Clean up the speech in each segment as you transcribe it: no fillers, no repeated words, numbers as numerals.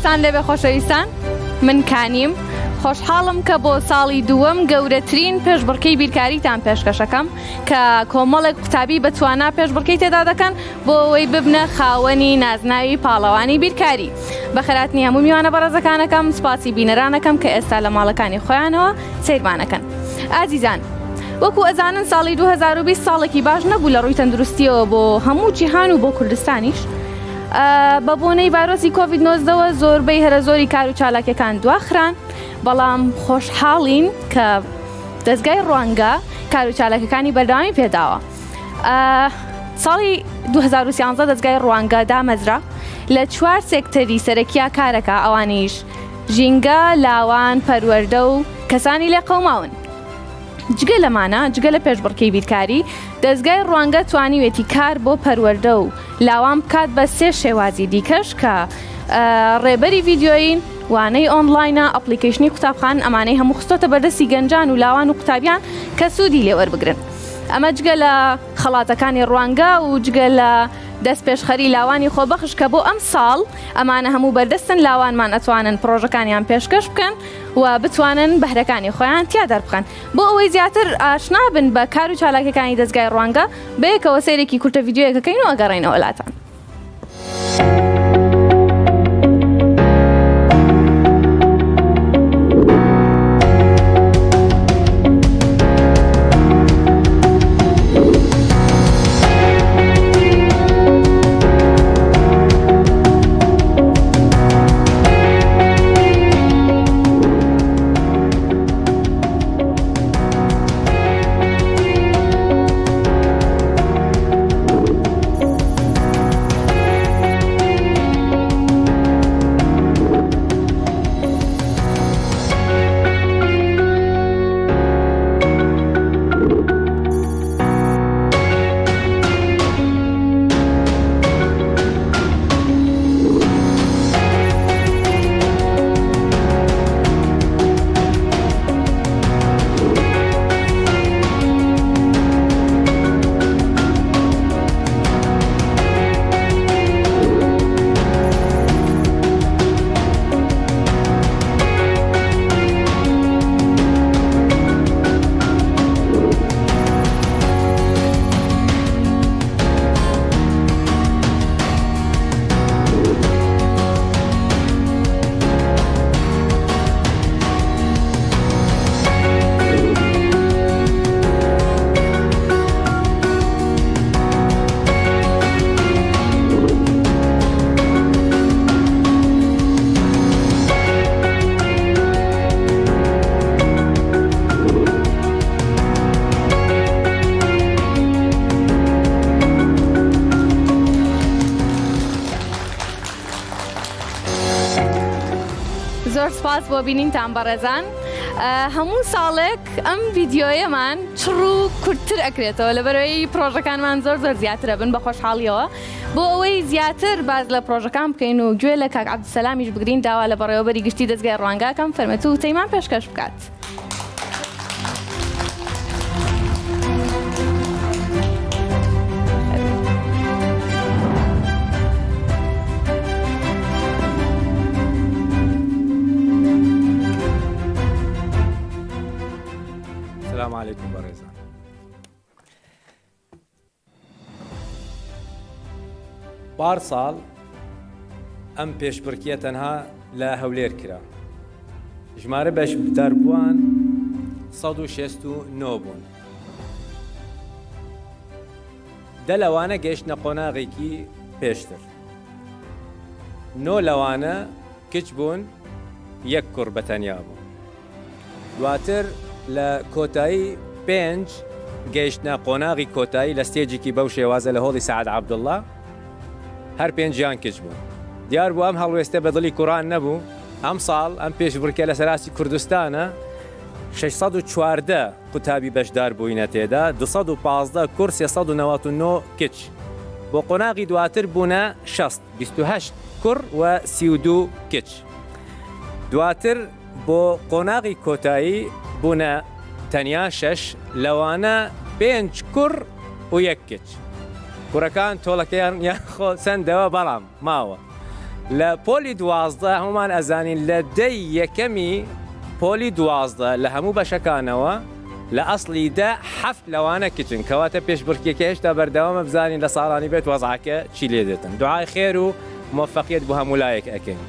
سڵاتان لێبێ خۆشەویستان، من کانیم خۆشحاڵم کە بۆ ساڵی دووەم گەورەترین پێشبڕکەی بیرکاریتان پێشکەشەکەم کە کۆمەڵێک قوتابی بەتوانە پێشبڕکەی تێدا دەکەن بۆ ئەوەی ببنە خاوەنی نازناوی پاڵەوانی بیرکاری. بەخێراتنی هەموو میوانە بەڕێزەکانەکەم سپاسی بینەرانەکەم کە ئێستا لە ماڵەکانی خۆیانەوە سیرمانەکەن. ئازیزان، وەکو ئەزانن ساڵی 2020 ساڵێکی باش نەبوو لە ڕووی تەندروستیەوە بۆ هەموو جیهان و بۆ کوردستانیش. بە بۆنەی ڤایرۆسی کۆڤید-19 زۆربەی هەرە زۆری کار و چالاکیەکان دواخران، بەڵام خۆشحاڵین کە دەستگای ڕوانگە کار و چالاکیەکانی بەردەوامی پێداوە. ساڵی 2013 دەستگای ڕوانگە دامەزرا لە 4 سێکتەری سەرەکیە کارەکە، ئەوانیش ژینگە، لاوان، پەروەردە و کەسانی لێ قەوماون. جگە لەمانە، جگە لە پێشبڕکەی بیرکاری، دەستگای ڕوانگە توانیوێتی کار بۆ پەروەردە و لاوان بکات بە 3 شێوازی دیکەش کە ڕێبەری ڤیدیۆین، وانەی ئۆنلاینە، ئەپلیکیشنی قوتابخان، ئەمانەی هەموو خستۆتە بەردەستی گەنجان و لاوان و قوتابیان کە سوودی لێوەربگرن. ئەمە جگە لە خەڵاتەکانی ڕوانگە و جگە لە دەست پێشخەری لاوانی خۆبەخش کە بۆ ئەم ساڵ ئەمانە هەموو بەردەستن لاوانمان ئەتوانن پرۆژەکانیان پێشکەش بکەن و بتوانن بەهرەکانی خۆیان تیا دەربخەن. بۆ ئەوەی زیاتر ئاشنا بن بە کار و چالاکیەکانی دەستگای ڕوانگە، بەیەکەوە سەیرێکی کورتە ڤیدیۆیەکەکەین و ئەگەڕێنەوە وڵاتان. زۆر سپاس بۆ بینینتان بەڕێزان. هەموو ساڵێک ئەم ڤیدیۆیەمان چڕ و کورتتر ئەکرێتەوە لەبەرەوەی پرۆژەکانمان زۆر زیاترە بن بە خۆشحاڵیەوە. بۆ ئەوەی زیاتر باز لە پرۆژەکان بکەین و گوێ لە کاک عەبدولسەلامیش بگرین، داوا لە بەڕێوەبەری گشتی دەستگای ڕوانگەکەم فەرمێت و تەیمان پێشکەش بکات. السلام عليكم بەڕێزان. پارساڵ ئەم پێشبڕکیە تەنها لە هەولێر کرا. ژمارە بەشداربووان 169 بوون. دە لەوانە گەیشتنە قۆناغێکی پێشتر. 9 لەوانە کچ بوون، 1 کوڕ بەتەنیا بوو. دواتر لە کۆتایی 5 گەیشتنە قۆناغی کۆتایی لە ستێجێکی بەو شێوازە لە هۆڵی سەعەد عەبدوڵڵا، هەر 5 کچ بوون. دیار بوو ئەم هەڵوێستە بەدڵی کوڕان نەبوو. ئەم ساڵ ئەم پێشبڕکێ لە سەراسی کوردستانە 614 قوتابی بەشدار بووینە تێدا، 215 کوڕ، 399 کچ. بۆ قۆناغی دواتر بوونە 60، 28 کوڕ و 32 کچ. دواتر بۆ قۆناغی کۆتایی بوونە تەنیا 6 لەوانە 5 کوڕ و 1 کچ. کوڕەکان تۆڵەکەیان یاخۆ سندەوە، بەڵام ماوە. لە پۆلی 12 هەمومان ئەزانین لە دەی یەکەمی پۆلی 12 لە هەموو بەشەکانەوە لە ئەسڵی دا حەفت لەوانە کچن کەواتە پێشبڕکێکە هێشتا بەردەوامە بزانین لە ساڵانی بێت وەزعەکە چی لێ دێتن. دوعای خێر و موفەقیەت بۆ هەموو لایەک ئەکەین.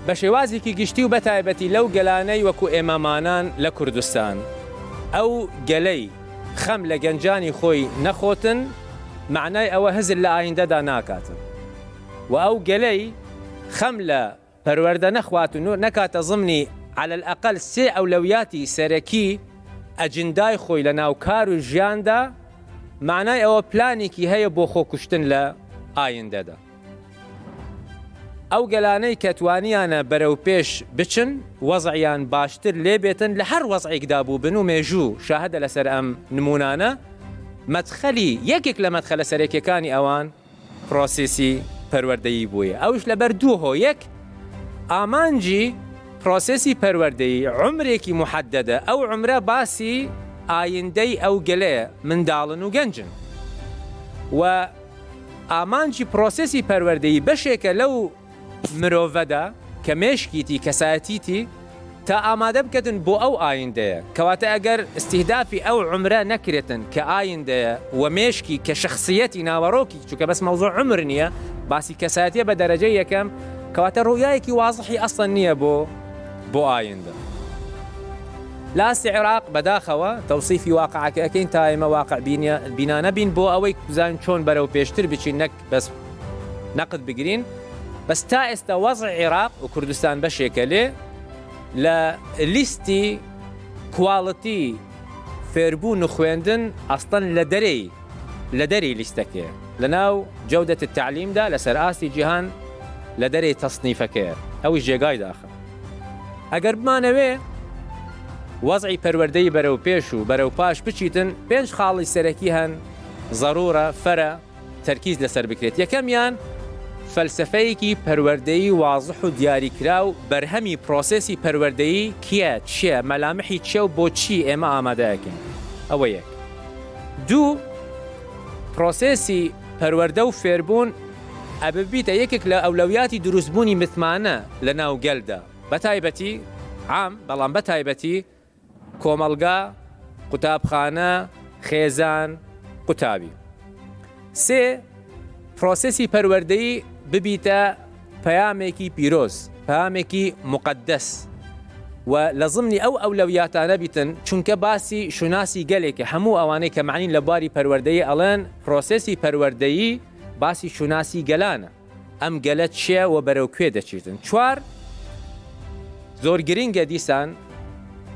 بە شێوازێکی گشتی و بەتایبەتی لەو گەلانەی وەکو ئێمەمانان لە کوردستان ئەو گەلەی خەم لە گەنجانی خۆی نەخۆتن معنای ئەوە هەزر لە ئایندەدا ناکاتن و ئەو گەلەی خەم لە پەروەردە نەخوات و نەکاتە زمنی على الأقل سێ ئەولەویاتی سەرەکی ئەجندای خۆی لە ناو کار و ژیاندا معنای ئەوە پلانێکی هەیە بۆ خۆکوشتن لە ئایندەدا. ئەو گەلانەی کە توانیانە بەرەو پێش بچن وەزعیان باشتر لێ بێتن لە هەر وەزعێکدا بوو بن و مێژوو شاهدە لەسەر ئەم نمونانە مەدخەلی یەکێک لە مەدخەلە سەرەکیەکانی ئەوان پرۆسێسی پەروەردەیی بووە. ئەوش لەبەر دوو هۆ یەک ئامانجی پرۆسێسی پەروەردەیی عمرێکی محەددەدە ئەو عمرە باسی ئایندەی ئەو گەلەیە منداڵن و گەنجن و ئامانجی پرۆسێسی پەروەردەیی بەشێکە لەو مرۆڤەدا کە مێشکیتی کەسایەتیتی تا ئامادە بکەن بۆ ئەو ئایندەیە کەواتە ئەگەر استیهدافی ئەو عمرە نەکرێتن کە ئایندەیە و مێشکی کە شخصیەتی ناوەڕۆکی چونکە بەس مەوزوع عمر نییە باسی کەسایەتیە بە دەرەجەی یەکەم کەواتە ڕوویایەکی وازحی ئەسڵەن نییە بۆ ئایندە. لاسی عێراق بەداخەوە تەوسیفی واقعەکە ئەەکەین تا ئێمە واقع بینانە بین بۆ ئەوەی بزانین چۆن بەرەو پێشتر بچین نەک بەس نەقد بگرین بەس تا ئێستا وەزع عێراق و کوردستان بەشێکە لێ لە لیستی کواڵەتی فێربوون و خوێندن ئەستەن لە دەرەی لیستەکەیە لە ناو جەودەت التعلیمدا لەسەر ئاستی جیهان لە دەرەی تەصنیفەکەیە ئەوی جێگای داخە. ئەگەر بمانەوێ وەزعی پەروەردەی بەرەو پێش و بەرەو پاش بچیتن 5 خاڵی سەرەکی هەن ضرورە فەرە تەرکیز لەسەر بکرێت. یەکەمیان فەلسفەیەکی پەروەردەیی واضح و دیاریکرا و بەرهەمی پرۆسێسی پەروەردەیی کیە چییە مەلامحی چیە و بۆچی ئێمە ئامادەیەکەین. ئەوە یەک. دوو پرۆسێسی پەروەردە و فێربوون ئەببیتە یەکێک لە ئەولەویاتی دروستبوونی متمانە لە ناو گەلدا بەتایبەتی عام بەڵام بەتایبەتی کۆمەلگا قوتابخانە خێزان قوتابی. سێ پرۆسێسی پەروەردەیی ببیتە پەیامێکی پیرۆز پەیامێکی مقدس و لە ضمنی ئەو ئەولەویاتانە بیتن چونکە باسی شوناسی گەلێکە هەموو ئەوانەی کە معنین لە باری پەروەردەیی ئەڵێن پرۆسێسی پەروەردەیی باسی شوناسی گەلانە ئەم گەلە چیە و بەرەو کوێ دەچیتن. چوار زۆر گرنگە دیسان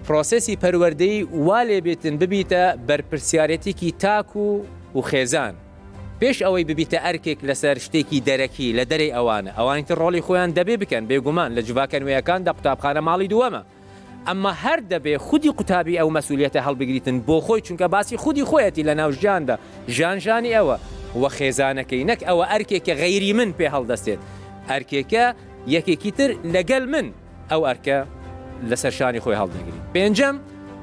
پرۆسێسی پەروەردەیی وا لێ بێتن ببیتە بەرپرسیارەتێکی تاک و خێزان پێش ئەوەی ببیتە ئەرکێک لەسەر شتێکی دەرەکی لە دەرەی ئەوانی تر ڕۆڵی خۆیان دەبێ بکەن بێگومان لە جوواکە نوێیەکاندا قوتابخانە ماڵی دووەمە ئەمما هەر دەبێ خودی قوتابی ئەو مەسئولیەتە هەڵبگریتن بۆ خۆی چونکە باسی خودی خۆیەتی لە ناو ژیاندا ژانی ئەوە وە خێزانەکەی نەک ئەوە ئەرکێکە غەیری من پێ هەڵدەستێت ئەرکێکە یەکێکی تر لەگەل من ئەو ئەرکە لەسەر شانی خۆی هەڵدەگری. پێنجەم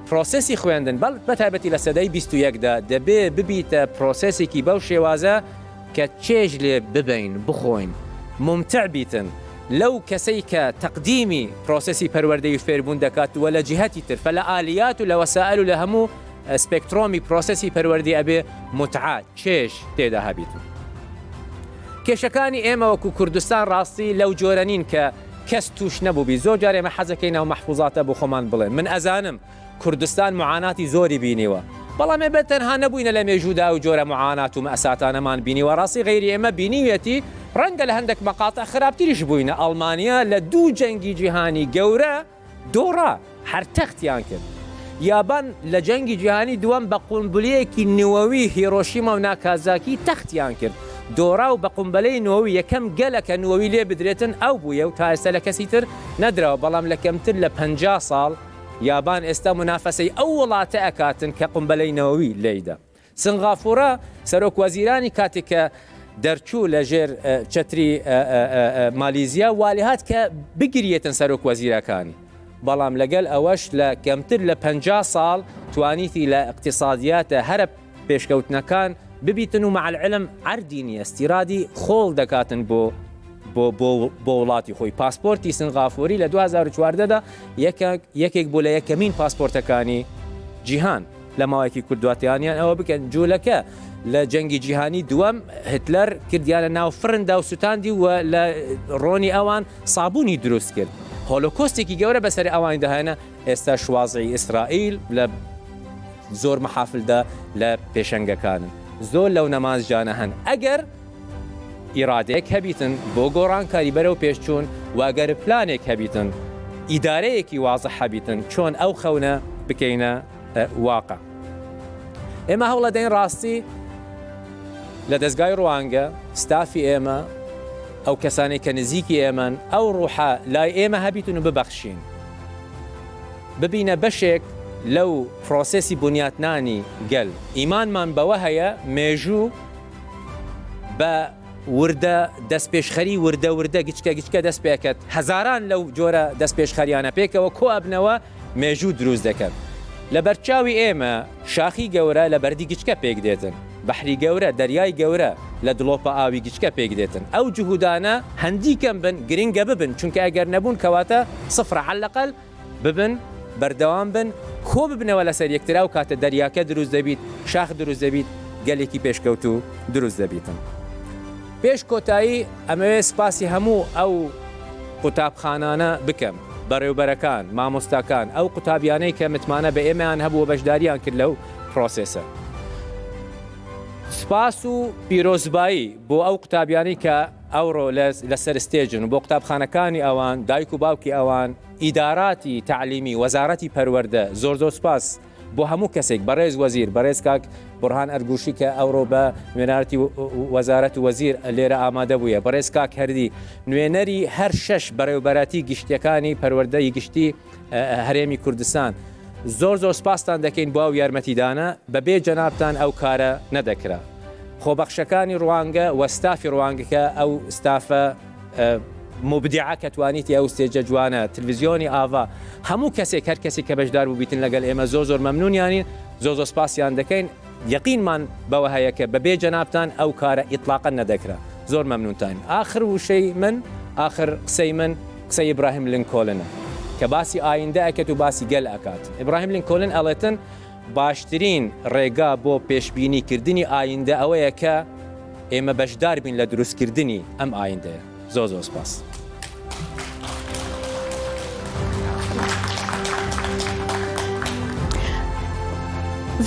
پرۆسێسی خوێندن بەتایبەتی لە سەدەی 21دا دەبێ ببیتە پرۆسێسێکی بەو شێوازە کە چێژ لێ ببین بخۆین ممتع بیتن لەو کەسەی کە تەقدیمی پرۆسێسی پەروەردەی فێربوون دەکات وە لە جیهەتی تر فە لە ئالیات و لە وەسائل و لە هەموو سپێکترۆمی پرۆسێسی پەروەردەی ئەبێ متعا چێژ تێدا هەبیتن. کێشەکانی ئێمە وەکو کوردستان ڕاستی لەو جۆرەنین کە کەس توش نەبووبی زۆر جار ئێمە حەزەکەین ئەو مەحفوظاتە بۆ خۆمان بڵێن من ئەزانم کوردستان معاناتی زۆری بینیوە بەڵام ێ بەتەنها نەبووینە لە مێژوودا و جۆرە معانات و مەئساتانەمان بینیوە ڕاستی غەیری ئێمە بینیوێتی ڕەنگە لە هەندێک مەقاتە خراپتریش بووینە ئەڵمانیا لە 2 جەنگی جیهانی گەورە دۆڕا هەر تەختیان کرد. یابان لە جەنگی جیهانی دووەم بە قونبولەیەکی نووەوی هیرۆشیما و ناکازاکی تەختیان کرد دۆڕا و بە قونبلەی نووەوی یەکەم گەلەکە نووەوی لێ بدرێتن ئەو بوویە و تا ئێستا لە کەسی تر نەدراوە بەڵام لە کەمتر لە 50 ساڵ یابان ئێستا منافەسەی ئەو وڵاتە ئەکاتن کە قونبلەی نەوەوی لێیدا. سنغافورە سەرۆک وەزیرانی کاتێککە دەرچوو لە ژێر چەتری مالیزیا والیهات کە بگریێتن سەرۆک وەزیرەکانی بەڵام لەگەل ئەوەش لە کەمتر لە 50 ساڵ توانیتی لە اقتصادیاتە هەرە پێشکەوتنەکان ببیتن و مع العلم عەردی نیە استیرادی خۆڵ دەکاتن بۆ وڵاتی خۆی پاسپۆرتی سنغافۆری لە 2014دا یەکێک بۆ لە یەکەمین پاسپۆرتەکانی جیهان لە ماوەیەکی کردواتیانیان ئەوە بکەن جوولەکە لە جەنگی جیهانی دووەم هتلەر کردیانە ناو فرندا و سوتاندی و لە ڕۆنی ئەوان سابوونی دروست کرد هۆلۆکۆستێکی گەورە بەسەر ئەوان دەهێنە ئێستا شوازی ئیسرائیل لە زۆر مەحافلدا لە پێشەنگەکانن زۆر لەو نەمازجانە هەن ئەگەر ئیرادەیەک هەبیتن بۆ گۆڕانکاری بەرەو پێشچوون واگەر پلانێک هەبیتن ئیدارەیەکی وازە هەبیتن چۆن ئەو خەونە بکەینە واقع ئێمە هەوڵە دەین ڕاستی لە دەستگای ڕوانگە ستافی ئێمە ئەو کەسانی کە نزیکی ئێمەن ئەو ڕوحە لای ئێمە هەبیتون و ببەخشین ببینە بەشێک لەو پرۆسێسی بنیاتنانی گەل ئیمانمان بەوە هەیە مێژوو بە وردە دەستپێشخەری وردە گچکە دەست پێکەت هەزاران لەو جۆرە دەستپێشخەریانە پێکەوە کۆ ئەبنەوە مێژوو دروست دەکەن لە بەرچاوی ئێمە شاخی گەورە لە بەردی گچکە پێک دێتن بەحری گەورە دەریای گەورە لە دڵۆپە ئاوی گچکە پێک دێتن ئەو جوهودانە هەندیکەم بن گرنگە ببن چونکە ئەگەر نەبوون کەواتە سفرە حەلەقەل ببن بەردەوام بن کۆ ببنەوە لەسەر یەکترا و کاتە دەریاکە دروست دەبیت شاخ دروست دەبیت گەلێکی پێشکەوت و دروست دەبیتن پێش کۆتایی ئەمەوێ سپاسی هەموو ئەو قوتابخانانە بکەم بەڕێوبەرەکان مامۆستاکان ئەو قوتابیانەی کە متمانە بە ئێمەیان هەبووە بەشداریان کرد لەو پرۆسێسە سپاس و پیرۆزبایی بۆ ئەو قوتابیانی کە ئەوڕۆ لەسەر ستێجن و بۆ قوتابخانەکانی ئەوان دایک و باوکی ئەوان ئیداراتی تعلیمی وەزارەتی پەروەردە زۆر سپاس بۆ هەموو کەسێک بەڕێز وەزیر بەڕێز کاک بورهان ئەرگوشی کە ئەوڕۆ بە نوێنەرەتی وەزارەت وەزیر لێرە ئامادە بووە بەڕێز کاک هەردی نوێنەری هەر شەش بەڕێوبەرەتی گشتیەکانی پەروەردەی گشتی هەرێمی کوردستان زۆر سپاسان دەکەین بۆ ئەو یارمەتیدانە بەبێ جەنابتان ئەو کارە نەدەکرا خۆبەخشەکانی ڕوانگە وەستافی ڕوانگەکە ئەو ستافە مبدیعە کە توانیتی ئەو ستێجە جوانە تلڤیزیۆنی ئاوا هەموو کەسێک هەر کەسی کە بەشدار بوو بیتن لەگەڵ ئێمە زۆر مەمنونیانین زۆر سپاسیان دەکەین یەقینمان بەوە هەیە کە بەبێ جەنابتان ئەو کارە ئیطلاقاً نەدەکرا زۆر مەمنونتان آخر وشەی من آخر قسەی من قسەی ئیبراهیم لینکۆلنە کە باسی ئایندە ئەکەت و باسی گەل ئەکات ئیبراهیم لینکۆلن ئەڵێتن باشترین ڕێگا بۆ پێشبینیکردنی ئایندە ئەوەیە کە ئێمە بەشدار بین لە دروستکردنی ئەم ئایندەیە زۆر سپاس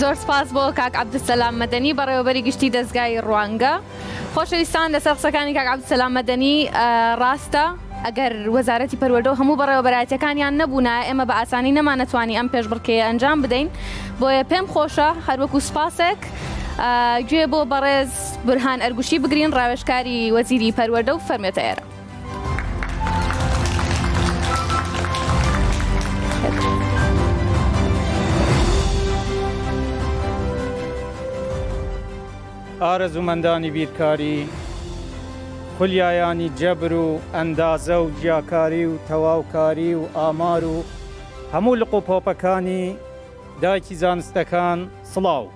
زۆر سپاس بۆ کاک عەبدولسەلام مەدەنی بەڕێوەبەری گشتی دەستگای ڕوانگە خۆشەویستان لەسەر قسەکانی کاک عەبدولسەلام مەدەنی ڕاستە ئەگەر وەزارەتی پەروەردە و هەموو بەڕێوەبەرایەتەکانیان نەبوونا ئێمە بە ئاسانی نەمانەتوانی ئەم پێشبڕکێیە ئەنجام بدەین بۆیە پێم خۆشە هەروەکو سپاسێک گوێ بۆ بەڕێز بورهان ئەرگوشی بگرین ڕاوێژکاری وەزیری پەروەردە و فەرمێتە ئێرە ئارەزومەندانی بیرکاری خولیایانی جەبر و ئەندازە و جیاکاری و تەواوکاری و ئامار و هەموو لقوپۆپەکانی دایکی زانستەکان سڵاو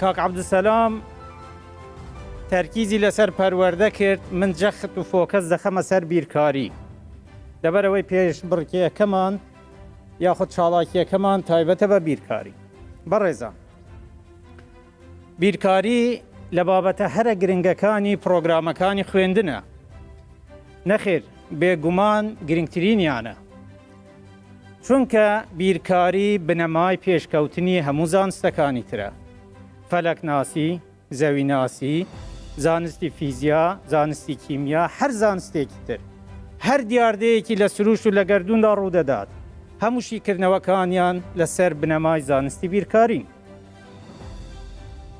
کاک عەبدولسەلام تەرکیزی لەسەر پەروەردە کرد من جەخت و فۆکەس دەخەمە سەر بیرکاری لەبەرەوەی پێش بڕکێیەکەمان یاخود چاڵاکیەکەمان تایبەتە بە بیرکاری بەڕێزان بیرکاری لە بابەتە هەرە گرنگەکانی پرۆگرامەکانی خوێندنە نەخێر بێگومان گرنگترینیانە چونکە بیرکاری بنەمای پێشکەوتنی هەموو زانستەکانی ترە فەلەکناسی زەویناسی زانستی فیزیا زانستی کیمیا هەر زانستێکی تر هەر دیاردەیەکی لە سروش و لە گەردووندا ڕوودەدات هەمووشی کردنەوەکانیان لەسەر بنەمای زانستی بیرکارین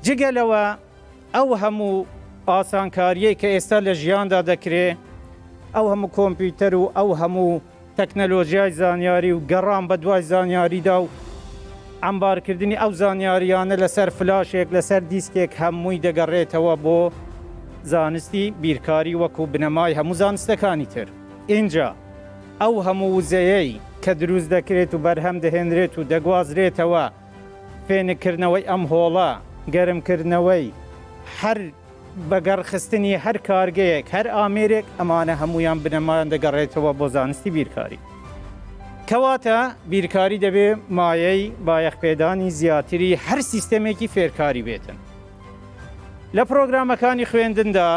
جگەلەوە ئەو هەموو ئاسانکاریەی کە ئێستا لە ژیاندا دەکرێت ئەو هەموو کۆمپیوتەر و ئەو هەموو تەکنەلۆژیای زانیاری و گەڕان بە دوای زانیاریدا و ئەمبارکردنی ئەو زانیاریانە لەسەر فلاشێک لەسەر دیسکێک هەمووی دەگەڕێتەوە بۆ زانستی بیرکاری وەکو بنەمای هەموو زانستەکانی تر اینجا ئەو هەموو وزەیەی کە دروست دەکرێت و بەرهەم دەهێنرێت و دەگوازرێتەوە فێنکردنەوەی ئەم هۆڵە گەرمکردنەوەی هەر بەگەڕخستنی هەر کارگەیەک هەر ئامێرێک ئەمانە هەمویان بنەمایان دەگەڕێتەوە بۆ زانستی بیرکاری. کەواتە بیرکاری دەبێ مایەی بایەخپێدانی زیاتری هەر سیستەمێکی فێرکاری بێتن. لە پرۆگرامەکانی خوێندندا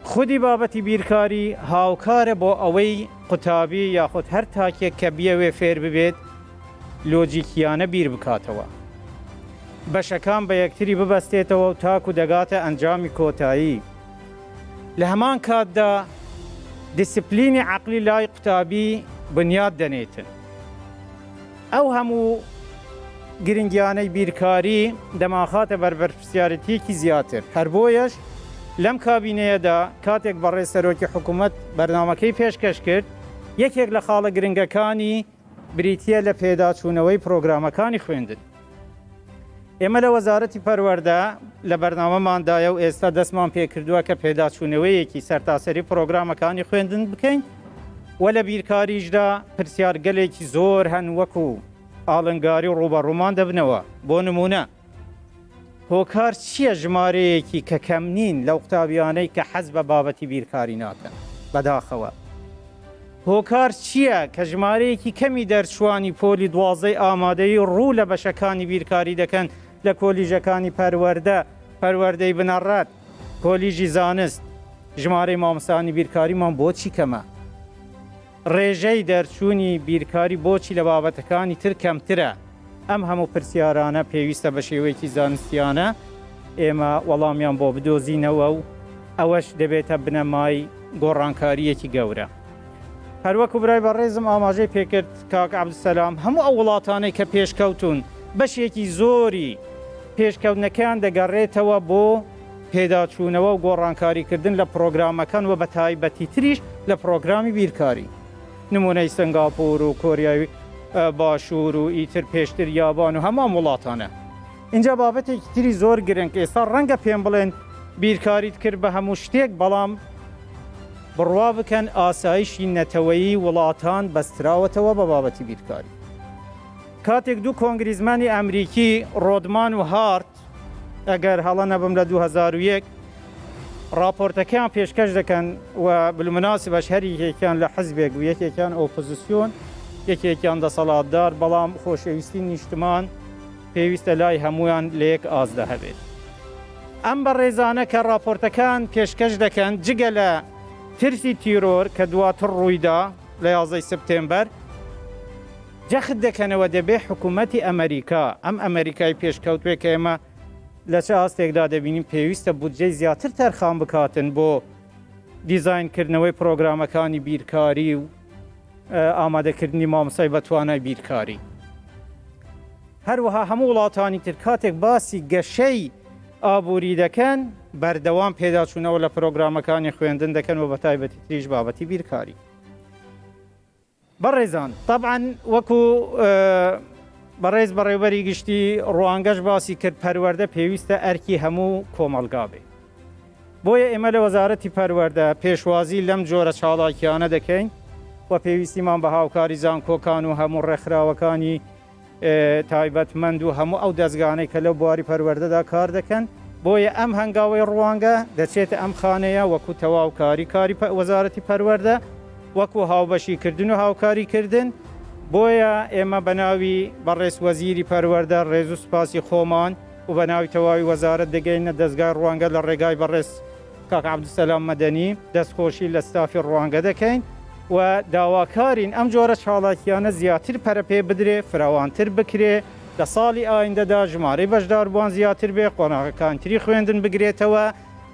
خودی بابەتی بیرکاری هاوکارە بۆ ئەوەی قوتابی یاخود هەر تاکێک کە بیەوێ فێر ببێت لۆجیکیانە بیر بکاتەوە. بەشەکان بە یەکتری ببەستێتەوە و تاکو دەگاتە ئەنجامی کۆتایی. لە هەمان کاتدا دیسپلینی عەقلی لای قوتابی بنیاد دەنێتن. ئەو هەموو گرنگیانەی بیرکاری دەماخاتە بەربەر پرسیارەتیەکی زیاتر. هەر بۆیەش لەم کابینەیەدا کاتێک بەڕێ سەرۆکی حکوومەت بەرنامەکەی پێشکەش کرد، یەکێک لە خاڵە گرنگەکانی بریتیە لە پێداچوونەوەی پرۆگرامەکانی خوێندن. ئێمە لە وەزارەتی پەروەردە لە بەرنامەماندایە و ئێستا دەستمان پێکردووە کە پێداچوونەوەیەکی سەرتاسەری پرۆگرامەکانی خوێندن بکەین و لە بیرکاریشدا پرسیارگەلێکی زۆر هەن وەکو ئاڵنگاری و ڕوبەڕوومان دەبنەوە. بۆ نمونە هۆکار چییە ژمارەیەکی کە کەم نین لەو قوتابیانەی کە حەز بە بابەتی بیرکاری ناکەن بەداخەوە؟ هۆکار چییە کە ژمارەیەکی کەمی دەرچوانی پۆلی 12 ئامادەی ڕوو لە بەشەکانی بیرکاری دەکەن لە کۆلیژەکانی پەروەردەی بنەڕەت، کۆلیژی زانست، ژمارەی مامۆستانی بیرکاریمان بۆچی کەمە؟ ڕێژەی دەرچوونی بیرکاری بۆچی لە بابەتەکانی تر کەمترە؟ ئەم هەموو پرسیارانە پێویستە بە شێوەیەکی زانستیانە ئێمە وەڵامیان بۆ بدۆزینەوە و ئەوەش دەبێتە بنەمای گۆڕانکاریەکی گەورە. هەروەکو برای بەڕێزم ئاماژەی پێکرد کاک عەبدولسەلام، هەموو ئەو وڵاتانەی کە پێشکەوتون بەشێکی زۆری پێشکەوتنەکەیان دەگەڕێتەوە بۆ پێداچوونەوە و گۆڕانکاریکردن لە پرۆگرامەکان و بە تایبەتی تریش لە پرۆگرامی بیرکاری. نمونەی سنگاپۆر و کۆریای باشوور و ئیتر پێشتر یابان و هەمان وڵاتانە. اینجا بابەتێکی تری زۆر گرنگ ئێستا ڕەنگە پێم بڵێن بیرکاریت کرد بە هەموو شتێک، بەڵام بڕوا بکەن ئاسایشی نەتەوەیی وڵاتان بەستراوەتەوە بە بابەتی بیرکاری. کاتێک دوو کۆنگریزمانی ئەمریکی ڕۆدمان و هارت ئەگەر هەڵە نەبم لە 2001 راپۆرتەکەیان پێشکەش دەکەن و بالمناسبەش هەریەکیان لە حزبێک و یەکێکیان ئۆپۆزیسیۆن، یەکێکیان دەسەڵاتدار، بەڵام خۆشەویستی نیشتمان پێویستە لای هەمویان لە یەک ئازدا هەبێت. ئەم بەڕێزانە کە راپۆرتەکان پێشکەش دەکەن جگە لە ترسی تیرۆر کە دواتر ڕوویدا لە 11 سپتێمبەر، جەخت دەکەنەوە دەبێ حکوومەتی ئەمریکا، ئەم ئەمریکای پێشکەوتوێ کە ئێمە لە چه ئاستێکدا دەبینیم پێویستە بودجەی زیاتر تەرخان بکاتن بۆ دیزاینکردنەوەی پرۆگرامەکانی بیرکاری و ئامادەکردنی مامۆستای بەتوانای بیرکاری. هەروەها هەموو وڵاتانی تر کاتێک باسی گەشەی ئابووری دەکەن بەردەوام پێداچوونەوە لە پرۆگرامەکانی خوێندن دەکەن و بە تایبەتی تریش بابەتی بیرکاری. بەڕێزان، طبعاً وەکو بەڕێز بەڕێوبەری گشتی ڕوانگەش باسی کرد، پەروەردە پێویستە ئەرکی هەموو کۆمەڵگا بێ. بۆیە ئێمە لە وەزارەتی پەروەردە پێشوازی لەم جۆرە چاڵاکیانە دەکەین و پێویستیمان بە هاوکاری زانکۆکان و هەموو ڕێکخراوەکانی تایبەتمەند و هەموو ئەو دەستگانەی کە لەو بواری پەروەردەدا کار دەکەن. بۆیە ئەم هەنگاوەی ڕوانگە دەچێتە ئەم خانەیە وەکو تەواوکاری کاری وەزارەتی پەروەردە، وەکو هاوبەشیکردن و هاوکاریکردن. بۆیە ئێمە بە ناوی بەڕێز وەزیری پەروەردە ڕێز و سوپاسی خۆمان و بە ناوی تەواوی وەزارەت دەگەینە دەستگای ڕوانگە لە ڕێگای بەڕێز کاک عەبدولسەلام مەدەنی دەستخۆشی لە ستافی ڕوانگە دەکەین و داواکارین ئەم جۆرە چاڵاکیانە زیاتر پەرەپێ بدرێ، فراوانتر بکرێ، لە ساڵی ئایندەدا ژمارەی بەشداربووان زیاتر بێ، قۆناغەکانتری خوێندن بگرێتەوە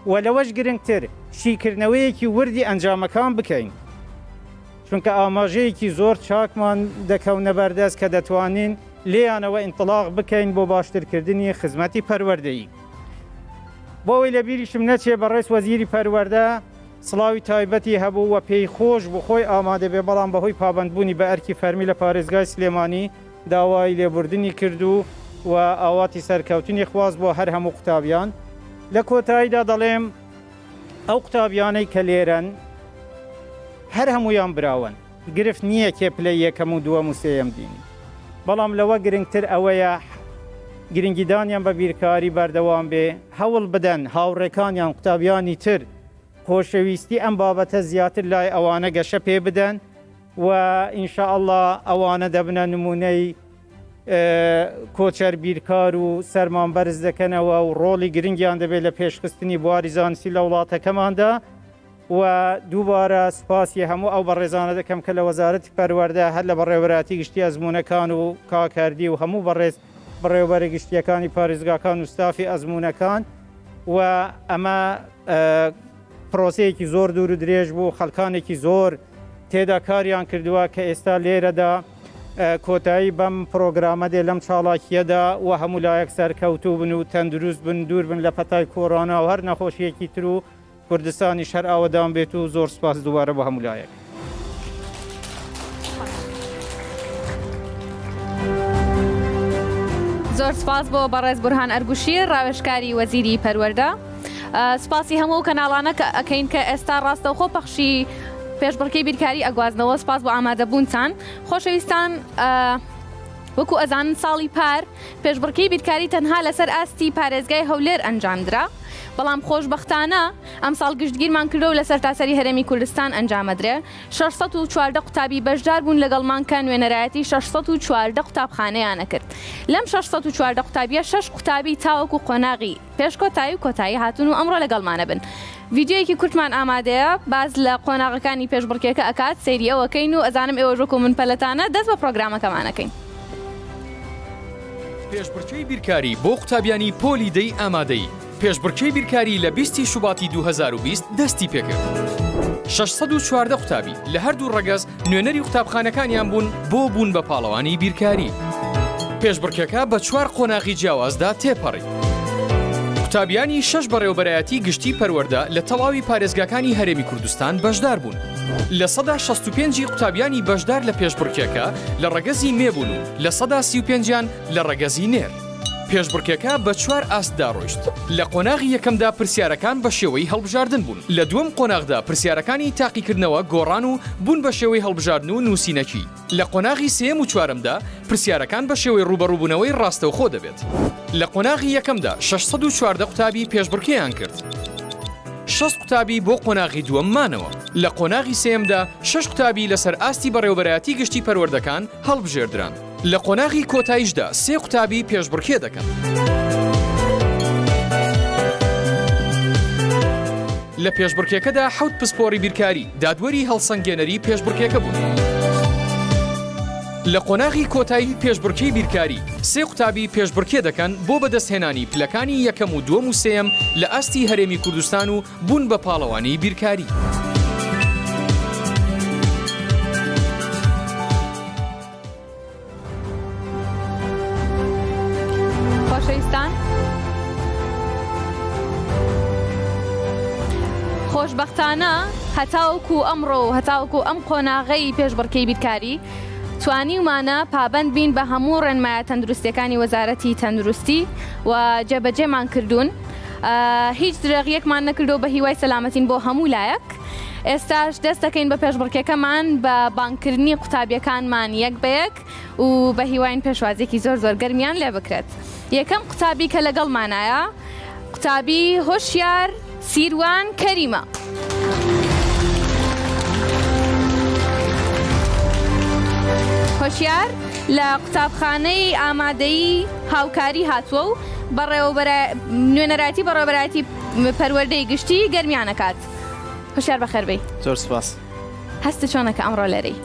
و لەوەش گرنگتر شیکردنەوەیەکی وردی ئەنجامەکان بکەین. چونکە ئاماژەیەکی زۆر چاکمان دەکەونە بەردەست کە دەتوانین لێیانەوە ئینتڵاق بکەین بۆ باشترکردنی خزمەتی پەروەردەیی. بۆەوەی لە بیریشم نەچێ بەڕێز وەزیری پەروەردە سڵاوی تایبەتی هەبوو و پێی خۆش بۆ خۆی ئامادە بێ، بەڵام بەهۆی پابەندبوونی بە ئەرکی فەرمی لە پارێزگای سلێمانی داوای لێبوردنی کردو و ئاواتی سەرکەوتنی خواست بۆ هەر هەموو قوتابیان. لە کۆتاییدا دەڵێم ئەو قوتابیانەی کە لێرەن هەر هەمویان براون، گرفت نییە کێپلەی یەکەم و دووەم و سێیەم دینی، بەڵام لەوە گرنگتر ئەوەیە گرنگیدانیان بە بیرکاری بەردەوام بێ هەوڵ بدەن هاوڕێکانیان قوتابیانی تر خۆشەویستی ئەم بابەتە زیاتر لای ئەوانە گەشە پێ بدەن و ئینشاءالله ئەوانە دەبنە نمونەی کۆچەر بیرکار و سەرمان بەرز دەکەنەوە و ڕۆڵی گرنگیان دەبێت لە پێشخستنی بواری زانستی لە وڵاتەکەماندا و دووبارە سپاسی هەموو ئەو بەڕێزانە دەکەم کە لە وەزارەتی پەروەردە هەر لە بەڕێوەبەراتی گشتی ئەزمونونەکان و کاکردی و هەموو بەڕێوەبەرە گشتیەکانی پارێزگاکان و ستافی ئەزمونونەکان و ئەمە پرۆسەیەکی زۆر دوور و درێژ بوو خەڵکانێکی زۆر تێدا کاریان کردووە کە ئێستا لێرەدا کۆتایی بەم پرۆگرامە دێ لەم چاڵاکیەدا و هەموو لایەک سەرکەوتوو بن و تەندروست بن دوور بن لە پەتای کۆڕۆنا و هەر نەخۆشیەکی تر و کوردستانی شەر ئاوەدام بێت و زۆر سپاس دووبارە بە هەموو لایەک. زۆر سپاس بۆ بەڕێز بورهان ئەرگوشیر ڕاوێژکاری وەزیری پەروەردە. سپاسی هەموو کەناڵانە کە ئەکەین کە ئێستا ڕاستەوخۆ پەخشی پێشبڕکەی بیرکاری ئەگوازنەوە. سپاس بۆ ئامادەبوونتان. خۆشەویستان، وەکو ئەزانن ساڵی پار پێشبڕکەی بیرکاری تەنها لەسەر ئاستی پارێزگای هەولێر ئەنجامدرا، بەڵام خۆشبەختانە ئەم ساڵ گشتگیرمان کردو و لەسەر تاسەری هەرێمی کوردستان ئەنجامەدرێ. 614 قوتابی بەشدار بوون لەگەڵمان کە نوێنەرایەتی 614 قوتابخانەیانە کرد. لەم 614 قوتابیە 6 قوتابی تاوەکو قۆناغی پێشکۆتایی و کۆتایی هاتون و ئەمڕۆ لەگەڵمانە بن. ڤیددیۆیەکی کورتمان ئامادەیە باز لە قۆناغەکانی پێشبڕکێکە ئەکات سەیری ئەوەکەین و ئەزانم ئێوە ژۆک و من پەلەتانە دەست بە پرۆگرامەکەمانەکەین. پێشبڕکێی بیرکاری بۆ قوتابیانی پۆلی دەی ئامادەی. پێشبڕکێی بیرکاری لە 20 شوباتی 2020 دەستی پێکرد. 614 قوتابی لە هەردوو ڕەگەز نوێنەری قوتابخانەکانیان بوون بۆ بوون بە پاڵەوانی بیرکاری. پێشبڕکێکە بە 4 قۆناغی جیاوازدا تێپەڕی. قوتابیانی 6 بەڕێوەبەرایەتی گشتی پەروەردە لە تەواوی پارێزگاکانی هەرێمی کوردستان بەشدار بوون. لە 65 قوتابیانی بەشدار لە پێشبڕکێکە لە ڕەگەزی مێبوون و لە 35 لە ڕەگەزی نێر. پێشبڕکێکە بە 4 ئاستدا ڕۆیشت. لە قۆناغی یەکەمدا پرسیارەکان بە شێوەی هەڵبژاردن بوون. لە دووەم قۆناغدا پرسیارەکانی تاقیکردنەوە گۆڕان و بوون بە شێوەی هەڵبژاردن و نووسینەکی. لە قۆناغی سێم و چوارەمدا پرسیارەکان بە شێوەی ڕوبەڕووبوونەوەی ڕاستەوخۆ دەبێت. لە قۆناغی یەکەمدا 614 قوتابی پێشبڕکێیان کرد. 6 قوتابی بۆ قۆناغی دووەممانەوە. لە قۆناغی سێمدا 6 قوتابی لەسەر ئاستی بەڕێوەبەرایەتی گشتی پەروەردەکان هەڵبژێردران. لە قۆناغی کۆتاییشدا 3 قوتابی پێشبڕکێ دەکەن. لە پێشبڕکێکەدا 7 پسپۆڕی بیرکاری دادوەری هەڵسەنگێنەری پێشبڕکێکە بوون. لە قۆناغی کۆتایی پێشبڕکێی بیرکاری 3 قوتابی پێشبڕکێ دەکەن بۆ بەدەستهێنانی پلەکانی یەکەم و دووەم و سێم لە ئاستی هەرێمی کوردستان و بوون بە پاڵەوانی بیرکاری. خۆشبەختانە هەتاوەکو ئەمڕۆ و هەتاوەکو ئەم قۆناغەی پێشبڕکەی بیرکاری توانیمانە پابەند بین بە هەموو ڕێنمایە تەندروستیەکانی وەزارەتی تەندروستی و جێبەجێمان کردوون. هیچ درێغیەکمان نەکردو بە هیوای سەلامەتین بۆ هەموو لایەک. ئێستاش دەست دەکەین بە پێشبڕکێکەمان بە بانکردنی قوتابیەکانمان یەک بە یەک و بە هیواین پێشوازێکی زۆر زۆر گەرمیان لێ بکرێت. یەکەم قوتابی کە لەگەڵمانایە قوتابی هۆشیار سیروان کەریمە. هۆشیار لە قوتابخانەی ئامادەیی هاوکاری هاتووە و نوێنەرایەتی بەڕێوەبەرایەتی پەروەردەی گشتی گەرمیانەکات. هۆشیار بەخێربەی. زۆر سپاس. هەستە چۆنەکە ئەمڕۆ لێرەی؟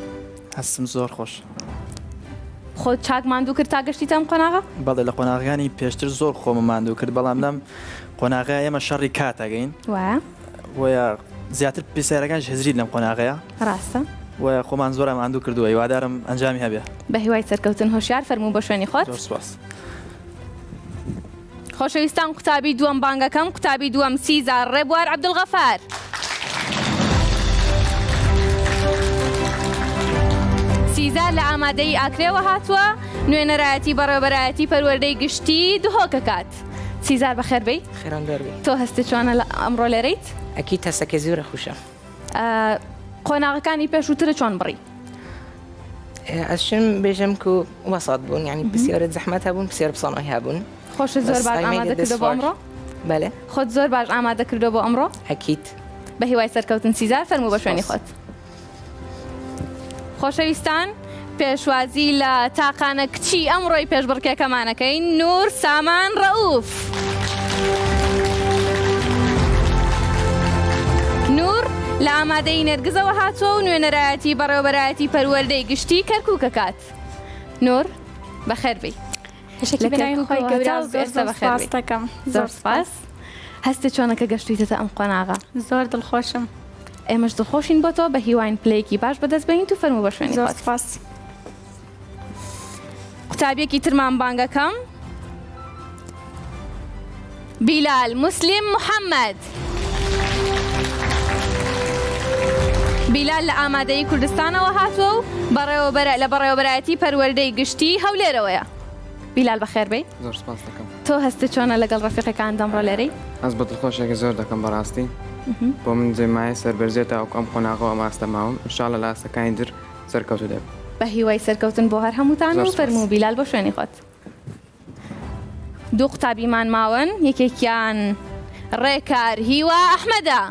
هەستم زۆر خۆش. خۆت چاک ماندوو کرد تا گەشتی تەم قۆناغە؟ بەڵێ لە قۆناغیانی پێشتر زۆر خۆمە ماندوو کرد، بەڵام لەم قۆناغەیە ئێمە شەڕی کاتەگەین وایە زیاتر پێسەرەکانش هزریت لەم قۆناغەیە. ڕاستە وایە خۆمان زۆرە ماندوو کردووە، هیوادارم ئەنجامی هەبێ. بە هیوای سەرکەوتن هۆشیار فەرموو بە شوێنی خۆت. زۆر سپاس. خۆشەویستان قوتابی دووەم بانگەکەم قوتابی دووەم سیزار ڕێبوار عەبدولغەفار. سیزار لە ئامادەی ئاکرێوە هاتووە نوێنەرایەتی بەڕێوەبەرایەتی پەروەردەی گشتی دهۆکە کات. سیزار بەخێربەی. خێرانگەربی. تۆ هەستی چۆنە ئەمڕۆ لێرەیت؟ ئەکی هەستەکە زۆرە خوشە. قۆناغەکانی پێشووترە چۆن بڕی؟ ئەشم بێژەم و وەسات بوون، یعنی بسیارە زەحمەت هەبوون، بسیار بسانەی هەبوون. خۆشت زۆر باش ئامادە کردو بۆ ئەمڕۆ بەێ خۆت زۆر باش ئامادە کردو بۆ ئەمڕۆ ئەکییت بە هیوای سەرکەوتن سیزار فەرموو بە شوێنی خۆت خۆشەویستان پێشوازی لە تاقانە کچی ئەمڕۆی پێشبڕکێکەمانەکەین نور سامان ڕەوف نور لە ئامادەی نێرگزەوە هاتووە و نوێنەرایەتی بەڕێوەبەرایەتی پەروەردەی گشتی کەرکووک دەکات نور بەخێربی زۆر سپاس هەستە چۆنەکە گەشتیتە ئەم قۆناغا زۆر دڵخۆشم ئێمەش دڵخۆشین بۆ تۆ بە هیواین پلەیەکی باش بەدەست بین تو فەرموو بە شوێنی زۆر خۆت سپاس قوتابیەکی ترمان بانگەکەم بیلال مسلم محەممەد بیلال لە ئامادەی کوردستانەوە هاتووە و لە بەڕێوەبەرایەتی پەروەردەی گشتی هەولێرەوەیە بیلال بەخێربەی زۆر سپاس دەکەم تۆ هەستە چۆنە لەگەڵ ڕەفیقەکان دەمڕۆ لێرەی ئەس بە دڵخۆشێکی زۆر دەکەم بەڕاستی بۆ من جێمایە سەربەرزێتە ئەو ئەم قۆناغەوە ئاماستە ماوم انشاءالله لە ئاستەکانی در سەرکەوتو دەبێت بە هیوای سەرکەوتن بۆ هەر هەمووتان و فەرموو بیلال بۆ شوێنی خۆت دوو قوتابیمان ماون یەکێکیان ڕێکار هیوا ئەحمەدە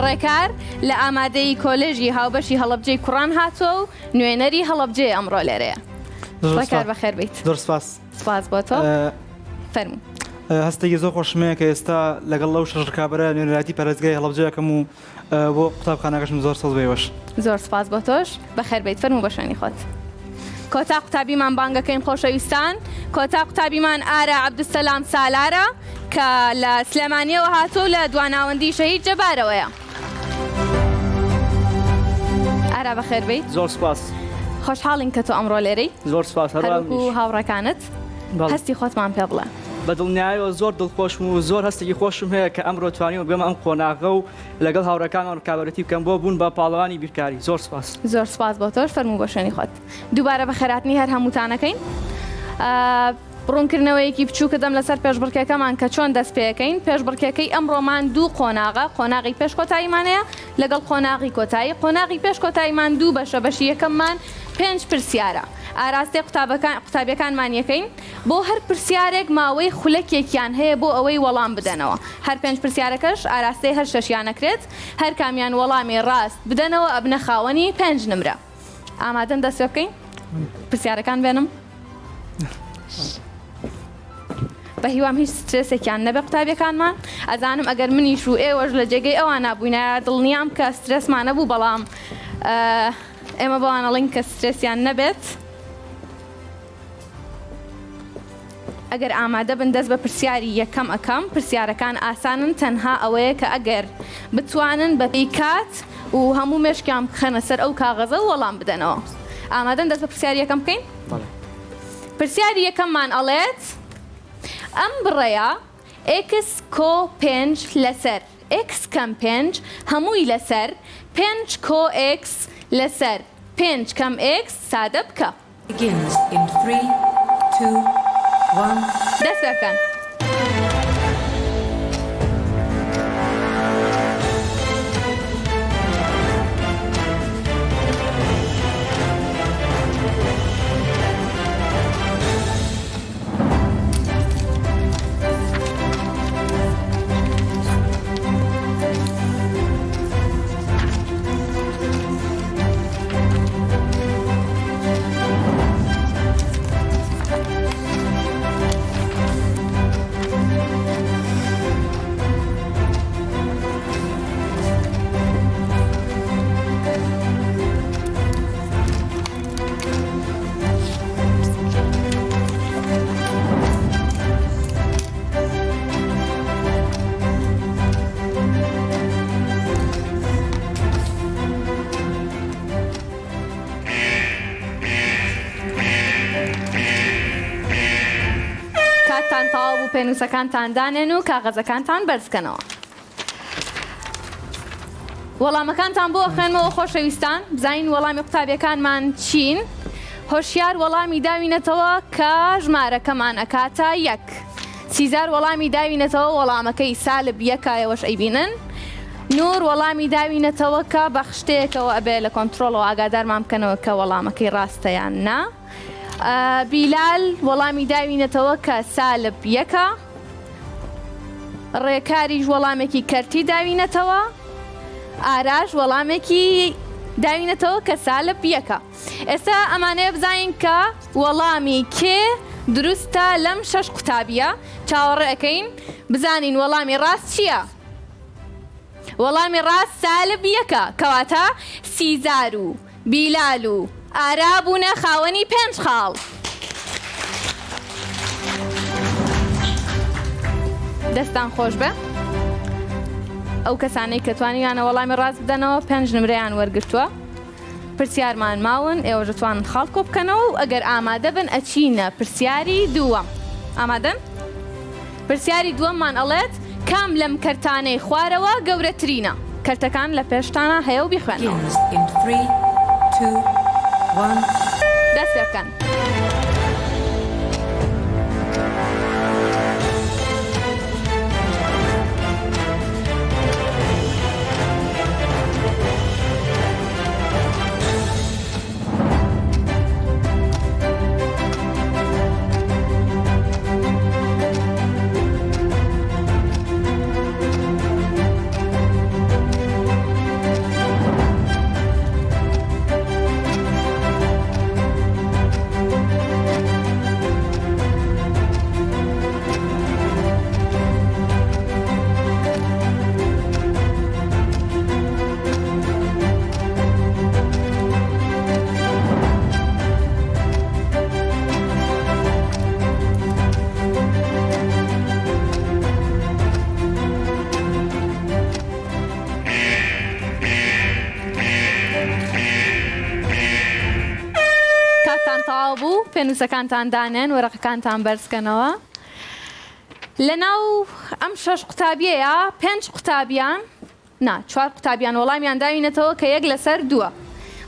ڕێکار لە ئامادەی کۆلێژی هاوبەشی هەڵەبجەی کوڕان هاتووە و نوێنەری هەڵەبجێ ئەمڕۆ لێرەیە ڕێکار بەخێر بیت زۆر سپاس سپاس بۆ تۆ فەرموو هەستێکی زۆر خۆشمەیە کە ئێستا لەگەڵ لەو شەڕکابرە نوێنەراتی پەرستگای هەڵەبجەکەم و بۆ قوتابخانەکەشم زۆر سەز بێوەش زۆر سپاس بۆ تۆش بەخێر بیت فەرموو بە شوێنی خۆت کۆتا قوتابیمان بانگەکەین خۆشەویستان کۆتا قوتابیمان ئارە عەبدوسەلام سالارە کە لە سلێمانیەوە هاتوو لە دواناوەندی شەهید جەبارەوەیە ئارا بەخێر بیت زۆر سپاس خۆشحاڵین کە تۆ ئەمڕۆ لێرەی زۆر سپاس هەروەکو هاوڕەکانت هەستی خۆتمان پێ بڵێ بە دڵنیایەوە زۆر دڵخۆشم و زۆر هەستێکی خۆشم هەیە کە ئەمڕۆ توانیوە بێمە ئەم قۆناغە و لەگەڵ هاوڕەکانمان ڕکابەتی بکەم بۆ بوون بە پاڵەوانی بیرکاری زۆر سپاس زۆر سپاس بۆ تۆش فەرموو بە شوێنی خۆت دووبارە بە خێراتنی هەر هەمووتانەکەین ڕوونکردنەوەیەکی بچووکە دەم لەسەر پێشبڕکێکەمان کە چۆن دەست پێەکەین پێشبڕکێکەی ئەمڕۆمان دوو قۆناغی پێش کۆتاییمانەیە لەگەڵ قۆناغی کۆتایی قۆناغی پێش کۆتاییمان دوو بەشە بەشی یەکەممان 5 پرسیارە ئاراستی قوتابیەکانمان یەکەین بۆ هەر پرسیارێک ماوەی خولەکێکیان هەیە بۆ ئەوەی وەڵام بدەنەوە هەر 5 پرسیارەکەش ئاراستەی هەر شەشیانەکرێت هەر کامیان وەڵامی ڕاست بدەنەوە ئەبنە خاوەنی 5 نمرە ئامادەن دەست پێ بکەین پرسیارەکان بێنم بە هیوام هیچ سترێسێکیان نەبێ قوتابیەکانمان ئەزانم ئەگەر منیش و ئێوەش لە جێگەی ئەوان نابووینە دڵنیام کە سترێسمان نەبوو بەڵام ئێمە بەوانەڵین کە سترێسیان نەبێت ئەگەر ئامادە بن دەست بە پرسیاری یەکەم ئەەکەم پرسیارەکان ئاسانن تەنها ئەوەیە کە ئەگەر بتوانن بە پێیکات و هەموو مێشکیان بخەنە سەر ئەو کاغەزە و وەڵام بدەنەوە ئامادەن دەست بە پرسیاری یەکەم بکەین پرسیاری یەکەممان ئەڵێت ئەم بڕێە x کۆ 5 لەسەر x کەم 5 هەمووی لەسەر 5 کۆ x لەسەر 5 کەم x سادە بکە دەست بەکەن تەواو بوو پێنووسەکانتان دانێن و کاغەزەکانتان بەرزکەنەوە وەڵامەکانتان بۆ خوێنمەوە خۆشەویستان بزانین وەڵامی قوتابیەکانمان چین هۆشیار وەڵامی داوینەتەوە کە ژمارەکەمان ئەکاتە 1 سیزار وەڵامی داوینەتەوە وەڵامەکەی سالب یەکایەوەش ئەیبینن نور وەڵامی داوینەتەوە کە بە خشتەیەکەوە ئەبێ لە کۆنتڕۆڵەوە ئاگادارمان بکەنەوە کە وەڵامەکەی ڕاستەیان نا بیلال وەڵامی داوینەتەوە کە سالب یەکە، ڕێکاریش وەڵامێکی کەرتی داوینەتەوە، ئاراش وەڵامێکی داوینەتەوە کە سالب یەکە. ئێستا ئەمانەیە بزانین کە وەڵامی کێ دروستە لەم 6 قوتابیە چاوەڕێەکەین بزانین وەڵامی ڕاست چییە؟ وەڵامی ڕاست سالب یەکە، کەواتە سیزار و بیلال و ئارا بوونە خاوەنی 5 خاڵ. دەستان خۆش بە ئەو کەسانەی کە توانیانە وەڵامی ڕاست بدەنەوە 5 نمرەیان وەرگرتووە. پرسیارمان ماون ئێوە دەتوانن خاڵ کۆ بکەنەوە و ئەگەر ئامادە بن ئەچینە پرسیاری دووەم. ئامادەن؟ پرسیاری دووەممان ئەڵێت کام لەم کەرتانەی خوارەوە گەورەترینە؟ کەرتەکان لە پێشتانە هەیە و بیخوێنەوە. دەست پێ بکەن. پێنووسەکانتان دانێن وەرەقەکانتان بەرزکەنەوە. لەناو ئەم 6 قوتابیەیە 5 قوتابیان 4 قوتابیان وەڵامیان داوینێتەوە کە 1 لەسەر 2.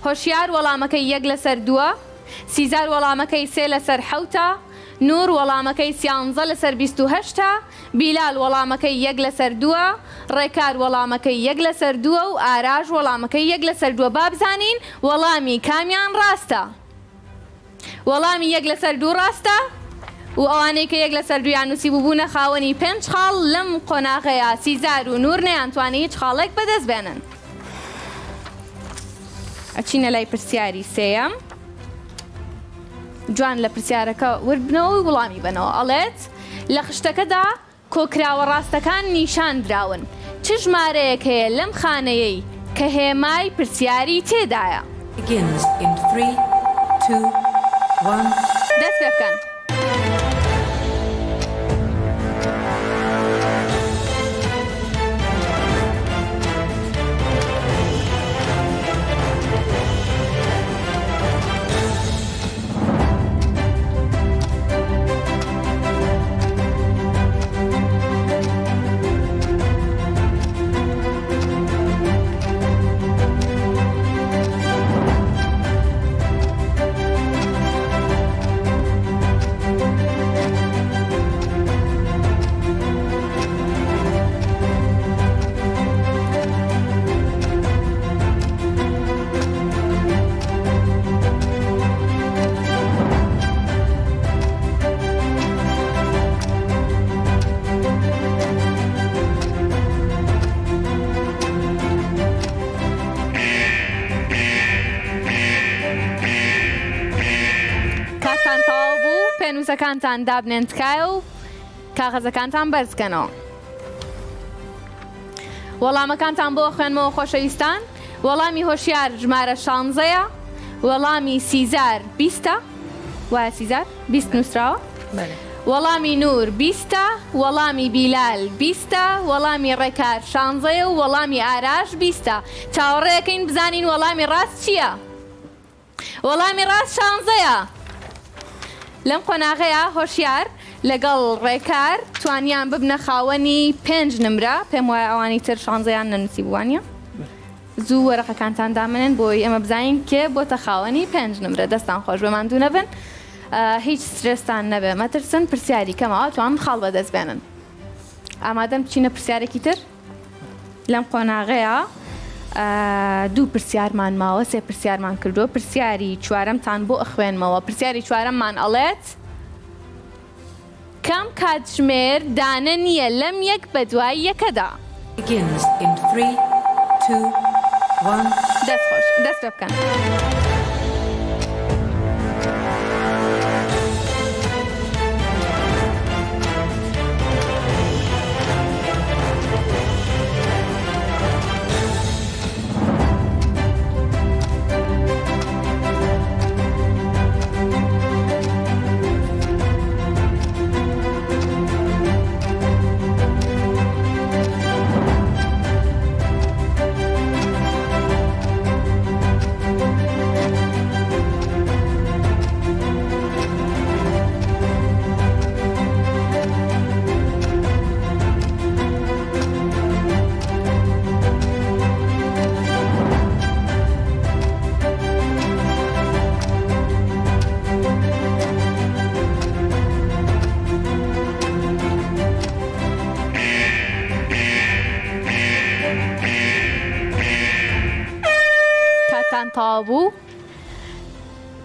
هۆشیار وەڵامەکەی 1 لەسەر 2، سیزار وەڵامەکەی 3 لەسەر 7، نور وەڵامەکەی 13 لەسەر 28، بیلال وەڵامەکەی 1 لەسەر 2، ڕێکار وەڵامەکەی 1 لەسەر 2 و ئاراژ وەڵامەکەی 1 لەسەر 2. با بزانین وەڵامی کامیان ڕاستە. وەڵامی 1 لەسەر 2 ڕاستە و ئەوانەی کە 1 لەسەر 2 نووسی بووبوونە خاوەنی 5 خاڵ لەم قۆناغەیە سیزار و نور نەیانتوانێت هیچ خاڵێک بەدەست بێنن. ئەچینە لای پرسیاری سێیەم. جوان لە پرسیارەکە وردبنەوە و وڵامی بنەوە. ئەڵێت لە خشتەکەدا کۆکراوە ڕاستەکان نیشان دراون. چ ژمارەیەک هەیە لەم خانەیەی کە هێمای پرسیاری تێدایە؟ دەست پێ بکەن. پێنووسەکانتان دابنێن تکایە و کاغەزەکانتان بەرزکەنەوە. وەڵامەکانتان بۆ خوێنمەوە خۆشەویستان. وەڵامی هۆشیار ژمارە 16ەیە، وەڵامی سیزار 20ە، وایە سیزار 20 نووسراوە، وەڵامی نور 20ە، وەڵامی بیلال 20ە، وەڵامی ڕێکار 16ە و وەڵامی ئاراش 20ە. چاوەڕێەکەین بزانین وەڵامی ڕاست چییە؟ وەڵامی ڕاست 16ەیە. لەم قۆناغەیە هۆشیار لەگەڵ ڕێکار توانیان ببنە خاوەنی 5 نمرە. پێم وایە ئەوانی تر 16یان نەنووسی بووانە. زوو وەرەقەکانتان دامنێن بۆی ئێمە بزانین کێ بۆتە خاوەنی 5 نمرە. دەستان خۆش بە ماندوو نەبن، هیچ سترێستان نەبێ، مەترسن پرسیاری کەمەوە توان خاڵ بەدەست بێنن. ئامادەم بچینە پرسیارێکی تر لەم قۆناغەیە. دوو پرسیارمان ماوە، سێ پرسیارمان کردووە، پرسیاری چوارەمتان بۆ ئەخوێنمەوە. پرسیاری چوارەممان ئەڵێت کام کاتژمێر دانە نییە لەم یەک بە دوای یەکەدا. Begins in 3, 2, 1. دەست خۆش دەست پێ بکەن. تاوا بوو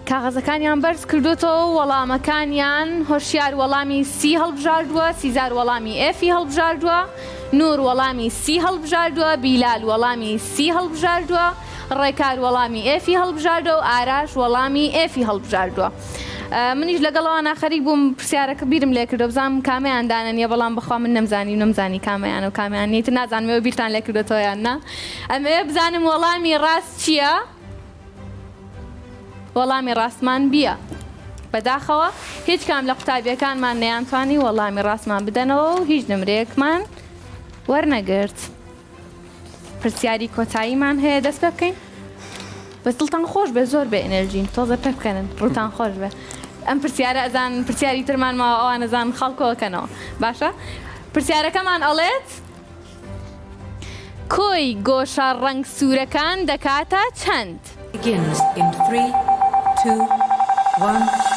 کاغەزەکانیان بەرز کردوتەوە وەڵامەکانیان هۆشیار وەڵامی سی هەڵبژاردووە، سیزار وەڵامی ئێفی هەڵبژاردووە، نور وەڵامی سی هەڵبژاردووە، بیلال وەڵامی سی هەڵبژاردووە، ڕێکار وەڵامی ئێفی هەڵبژاردووە و ئاراش وەڵامی ئێفی هەڵبژاردووە. منیش لەگەڵەوە خەریک بووم پرسیارەکە بیرم لێ کردو بزانم کامیان دانەنیە بەڵام بخوا من نەمزانی کامیانە و کامیان نیت نازانمەوە بیرتان لێ کردوتەوە یان نا. ئەمەوێ بزانم وەڵامی ڕاست چییە؟ وەڵامی ڕاستمان بیە. بەداخەوە هیچ کام لە قوتابیەکانمان نەیانتوانی وەڵامی ڕاستمان بدەنەوە و هیچ نمرەیەکمان وەرنەگرت. پرسیاری کۆتاییمان هەیە دەست پێ بکەین. بەس دڵتان خۆش بێ زۆر بێ ئێنەرژین تۆزە پێ بکەنن ڕوتان خۆش بێ. ئەم پرسیارە ئەزان پرسیاری ترمان ماوە ئەوان ئەزان خەڵکەوەکەنەوە. باشە؟ پرسیارەکەمان ئەڵێت کۆی گۆشە ڕەنگ سوورەکان دەکاتە چەند؟ Begins in 3, 2, 1.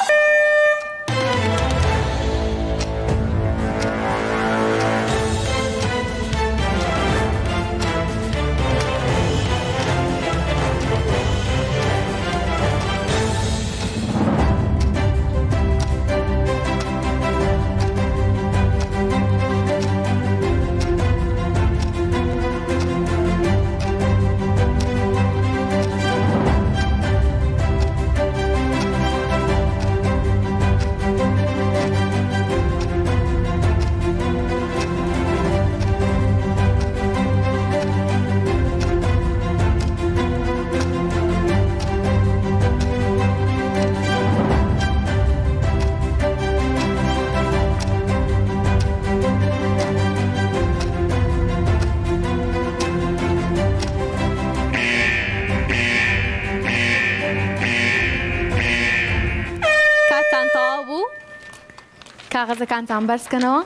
کاغەزەکانتان بەرزکەنەوە.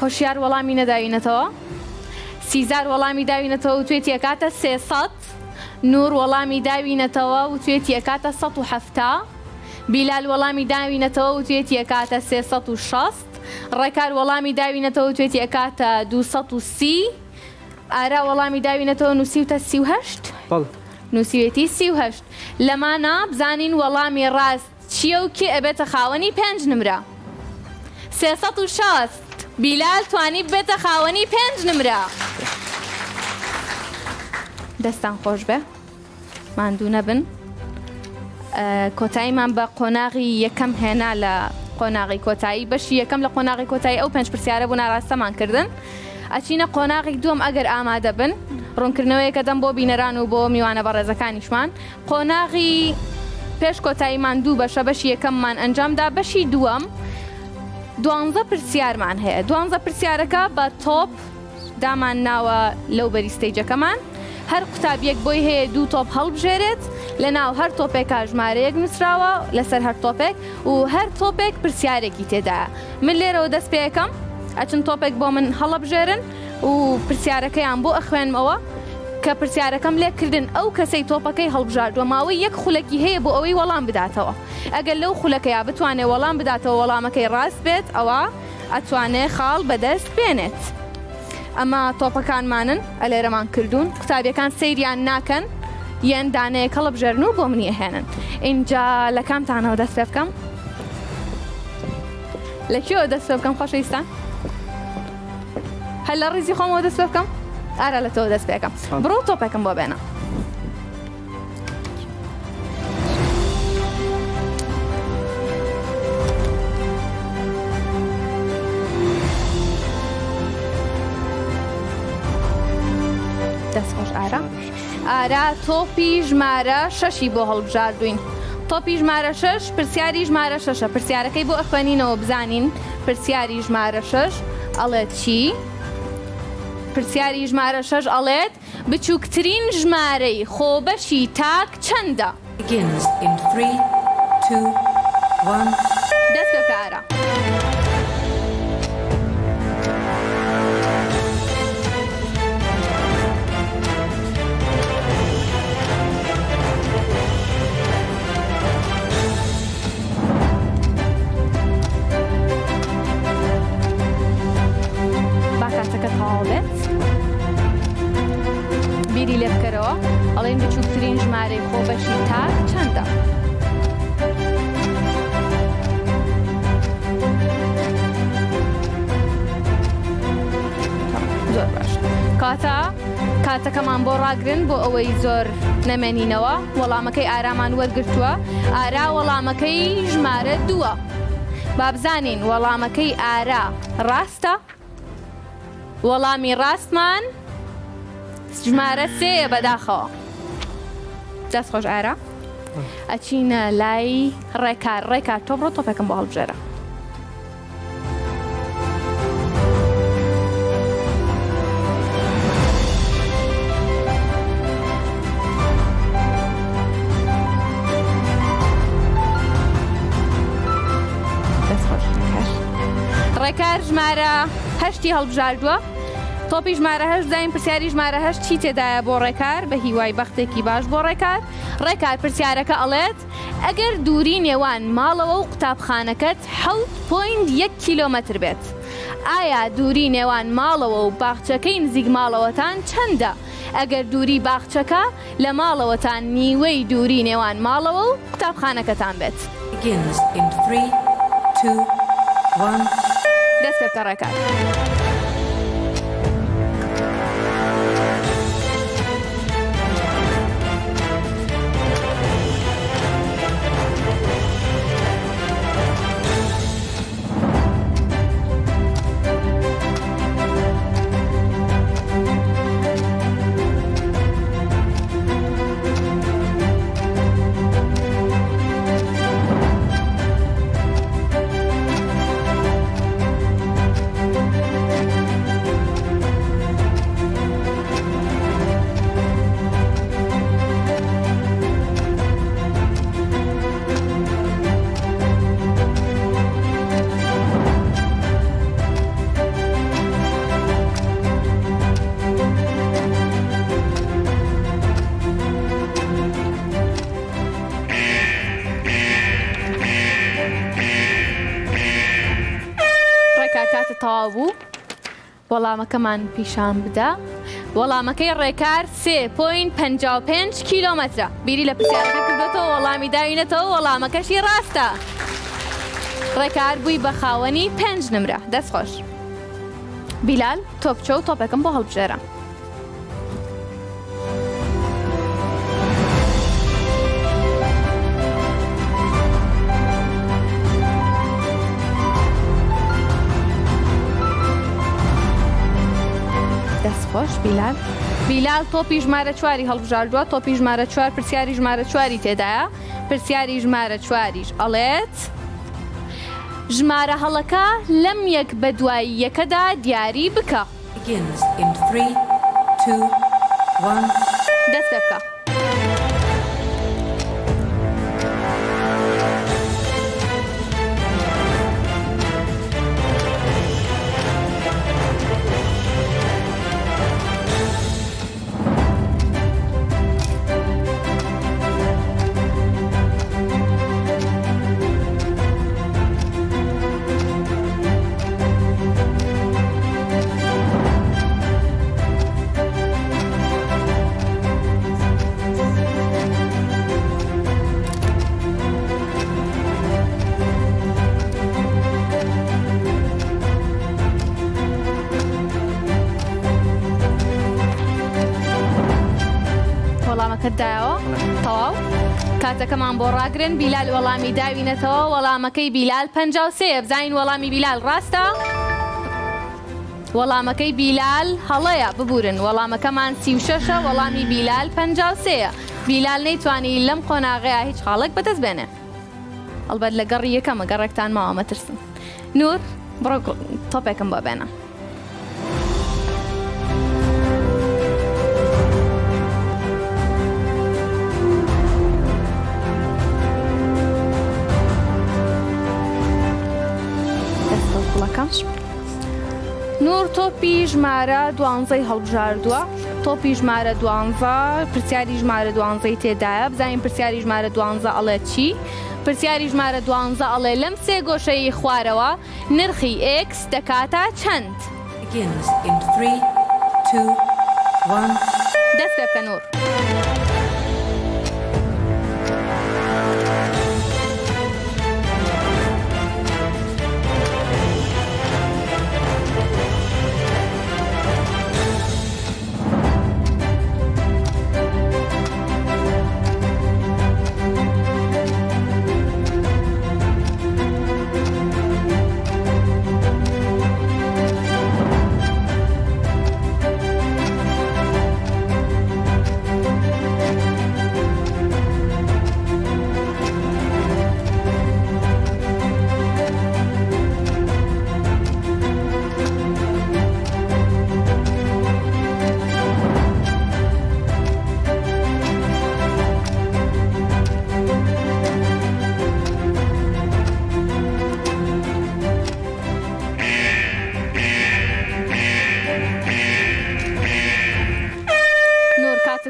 هۆشیار وەڵامی نەداوینەتەوە. سیزار وەڵامی داوینەتەوە و توێتی ئەکاتە 300. نور وەڵامی داوینەتەوە و توێتی ئەکاتە 170. بیلال وەڵامی داوینەتەوە و توێتی ئەکاتە 360. ڕێکار وەڵامی داوینەتەوە و توێتی ئەکاتە 230. ئارا وەڵامی داوینەتەوە نووسیوتە 38. نووسیوێتی 38. لەمانە بزانین وەڵامی ڕاست چییە و کێ ئەبێتە خاوەنی 5 نمرە. 360 بیلال توانی بێتە خاوەنی 5 نمرە. دەستان خۆش بێ ماندوو نەبن. کۆتاییمان بە قۆناغی یەکەم هێنا لە قۆناغی کۆتایی بەشی یەکەم لە قۆناغی کۆتایی ئەو 5 پرسیارە بوو ناڕاستەمان کردن. ئەچینە قۆناغی دووەم ئەگەر ئامادە بن ڕوونکردنەوەیەکە دەم بۆ بینەران و بۆ میوانە بەڕێزەکانیشمان. قۆناغی پێش کۆتاییمان دوو بەشە بەشی یەکەممان ئەنجامدا بەشی دووەم 12 پرسیارمان هەیە. 12 پرسیارەکە بە تۆپ دامان ناوە لەو بەریستەیجەکەمان. هەر قوتابیەک بۆی هەیە 2 تۆپ هەڵبژێرێت لە ناو هەر تۆپێکا ژمارەیەک نووسراوە لەسەر هەر تۆپێک و هەر تۆپێک پرسیارێکی تێدایە. من لێرەوە دەست پێ یەکەم ئەچن تۆپێک بۆ من هەڵەبژێرن و پرسیارەکەیان بۆ ئەخوێنمەوە کە پرسیارەکەم لێکردن ئەو کەسەی تۆپەکەی هەڵبژاردووە ماوەی یەک خولەکی هەیە بۆ ئەوەی وەڵام بداتەوە. ئەگەر لەو خولەکەیە بتوانێت وەڵام بداتەوە وەڵامەکەی ڕاست بێت ئەوە ئەتوانێت خاڵ بەدەست بێنێت. ئەمە تۆپەکانمانن ئەلێرەمان کردوون قوتابیەکان سەیریان ناکەن یەن دانەیە کەڵە بژێرن و بۆ منی هێنن اینجا لە کامتانەوە دەست پێ بکەم لەکوێوە دەست پێ بکەم خۆشەویستان هەل لە ڕیزی خۆمەوە دەست پێ بکەم ئارە لە تۆ دەست پێکەم بڕۆ تۆپێکم بۆ بێنە دەستخۆش ئارا تۆپی ژمارە 6 بۆ هەڵبژاردوین تۆپی ژمارە 6 پرسیاری ژمارە 6 پرسیارەکەی بۆ ئەخوێنینەوە بزانین پرسیاری ژمارە 6 ئەڵێت چی؟ پرسیاری ژمارە 6 ئەڵێت بچووکترین ژمارەی خۆبەشی تاک چەندە؟ Begins in 3, 2, 1. دەست پێ بکە ئارا بیری لێ بکەرەوە ئەڵێن بچووکترین ژمارەی خۆبەشی تاک چەندە؟ زۆر باش کاتەکەمان بۆ ڕاگرن بۆ ئەوەی زۆر نەمێنینەوە وەڵامەکەی ئارامان وەرگرتووە ئارا وەڵامەکەی ژمارە 2 بابزانین وەڵامەکەی ئارا ڕاستە وەڵامی ڕاستمان ژمارە 3 بەداخەوە دەستخۆش ئارا ئەچینە لای ڕێکار تۆ بڕۆ تۆپێکم بۆ هەڵبژێرە ڕێکار ژمارە 8 هەڵبژاردووە تۆپی ژمارە 8 دایم پرسیاری ژمارە 8 چی تێدایە بۆ ڕێکار بە هیوای بەختێکی باش بۆ ڕێکار پرسیارەکە ئەڵێت ئەگەر دووری نێوان ماڵەوە و قوتابخانەکەت 7.1 کیلۆمەتر بێت ئایا دووری نێوان ماڵەوە و باخچەکەی نزیک ماڵەوەتان چەندە؟ ئەگەر دووری باخچەکە لە ماڵەوەتان نیوەی دووری نێوان ماڵەوە و قوتابخانەکەتان بێت Begins in 3, 2, 1. دەست پێ بکە ڕێکار تەواو بوو وەڵامەکەمان پیشان بدە وەڵامەکەی ڕێکار 3.55 کیلۆمەترە بیری لە پرسیارەکە کردوێتەوە وەڵامی داوینێتەوە وەڵامەکەشی ڕاستە ڕێکار بووی بە خاوەنی 5 نمرە دەستخۆش بیلال تۆ بچۆ و تۆپێکم بۆ هەڵبژێرە دەستخۆش بیلال تۆپی ژمارە 4 هەڵبژاردووە تۆپی ژمارە 4 پرسیاری ژمارە 4 تێدایە پرسیاری ژمارە 4 ئەڵێت ژمارە هەڵەکە لەم یەک بە دوای یەکەدا دیاری بکە Begins in 3, 2, 1. دەست پێ بکە وەڵامەکەتدایەوە تەواو کاتەکەمان بۆ ڕاگرن بیلال وەڵامی داوینەتەوە وەڵامەکەی بیلال 53 بزانین وەڵامی بیلال ڕاستە وەڵامەکەی بیلال هەڵەیە ببورن وەڵامەکەمان 36 وەڵامی بیلال 53 بیلال نەیتوانی لەم قۆناغەیە هیچ خاڵێک بەدەست بێنێ ئەلبەت لە گەڕی یەکەمە گەڕێکتان ماوە مەترسن نور بڕۆ تۆپێکم بۆ بێنە نور تۆپی ژمارە 12 هەڵبژاردووە تۆپی ژمارە 12 پرسیاری ژمارە 12 تێدایە بزانین پرسیاری ژمارە 12 ئەڵێ چی پرسیاری ژمارە 12 ئەڵێ لەم سێ گۆشەی خوارەوە نرخی X دەکاتە چەند Begins in 3, 2, 1. دەست پێ بکە نور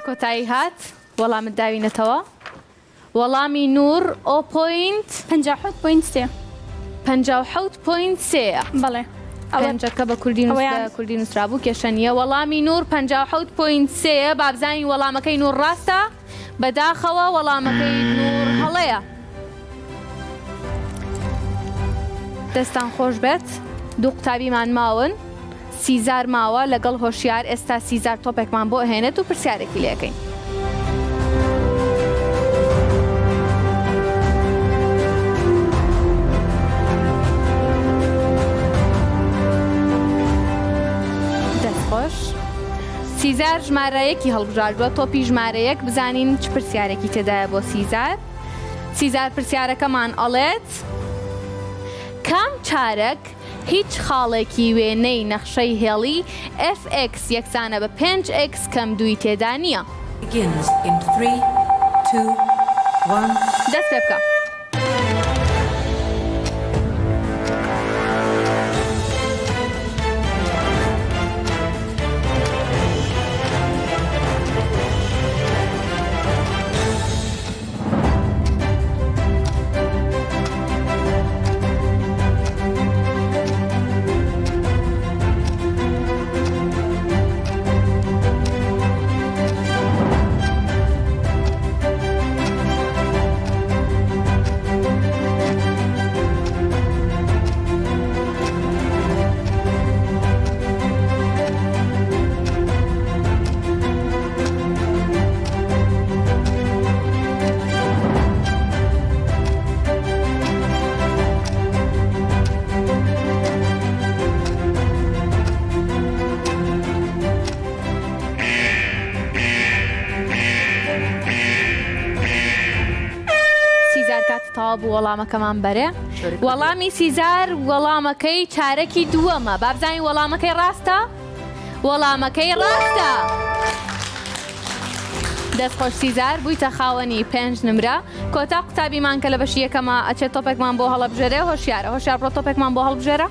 کۆتایی هات وەڵامت داوینەتەوە وەڵامی نور 57.3 بەڵێ ئەوەنجەکە بە کوردی نووسرابوو کێشەنیە وەڵامی نور 57.3 بابزانی وەڵامەکەی نور ڕاستە بەداخەوە وەڵامەکەی نور هەڵەیە دەستان خۆش بێت دوو قوتابیمان ماون سیزار ماوە لەگەڵ هۆشیار ئێستا سیزار تۆپێکمان بۆ هێنێت و پرسیارێکی لێەکەین دەستخۆش سیزار ژمارەیەکی هەڵبژاردووە تۆپی ژمارەیەک بزانین چ پرسیارێکی تێدایە بۆ سیزار پرسیارەکەمان ئەڵێت کام چارەک هیچ خاڵێکی وێنەی نەخشەی هێڵی FX یەکسانە بە 5X کەم دووی تێدا نییە Begins in 3, 2, 1. دەست پێ بکە بوو وەڵامەکەمان بەرێ وەڵامی سیزار وەڵامەکەی چارەکی دووەمە بابزانین وەڵامەکەی ڕاستە وەڵامەکەی ڕاستە دەستخۆش سیزار بوویتە خاوەنی 5 نمرە کۆتا قوتابیمان کە لە بەشی یەکەمە ئەچێت تۆپێکمان بۆ هەڵەبژێرێ هۆشیارە بڕۆ تۆپێکمان بۆ هەڵبژێرە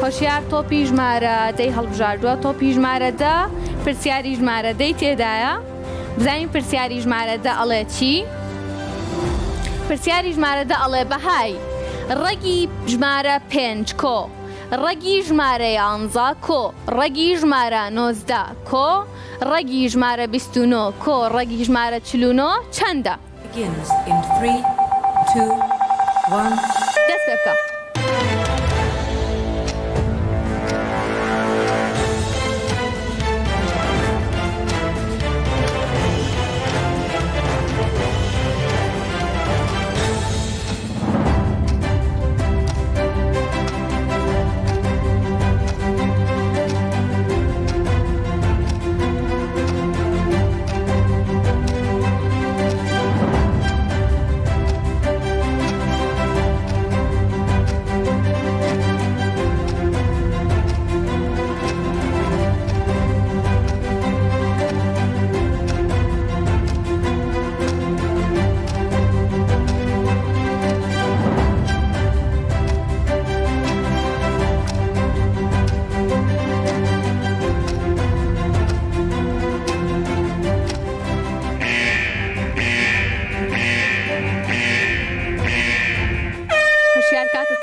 هۆشیار تۆپی ژمارە دەی هەڵبژاردووە تۆپی ژمارە دە پرسیاری ژمارە دەی تێدایە بزانین پرسیاری ژمارە دە ئەڵێ چی پرسیاری ژمارە دە ئەڵێ بەهای ڕەگی ژمارە 5 کۆ ڕەگی ژمارە 11 کۆ ڕەگی ژمارە 19 کۆ ڕەگی ژمارە 29 کۆ ڕەگی ژمارە 49 چەندە Begins in 3, 2, 1. دەست پێ بکە.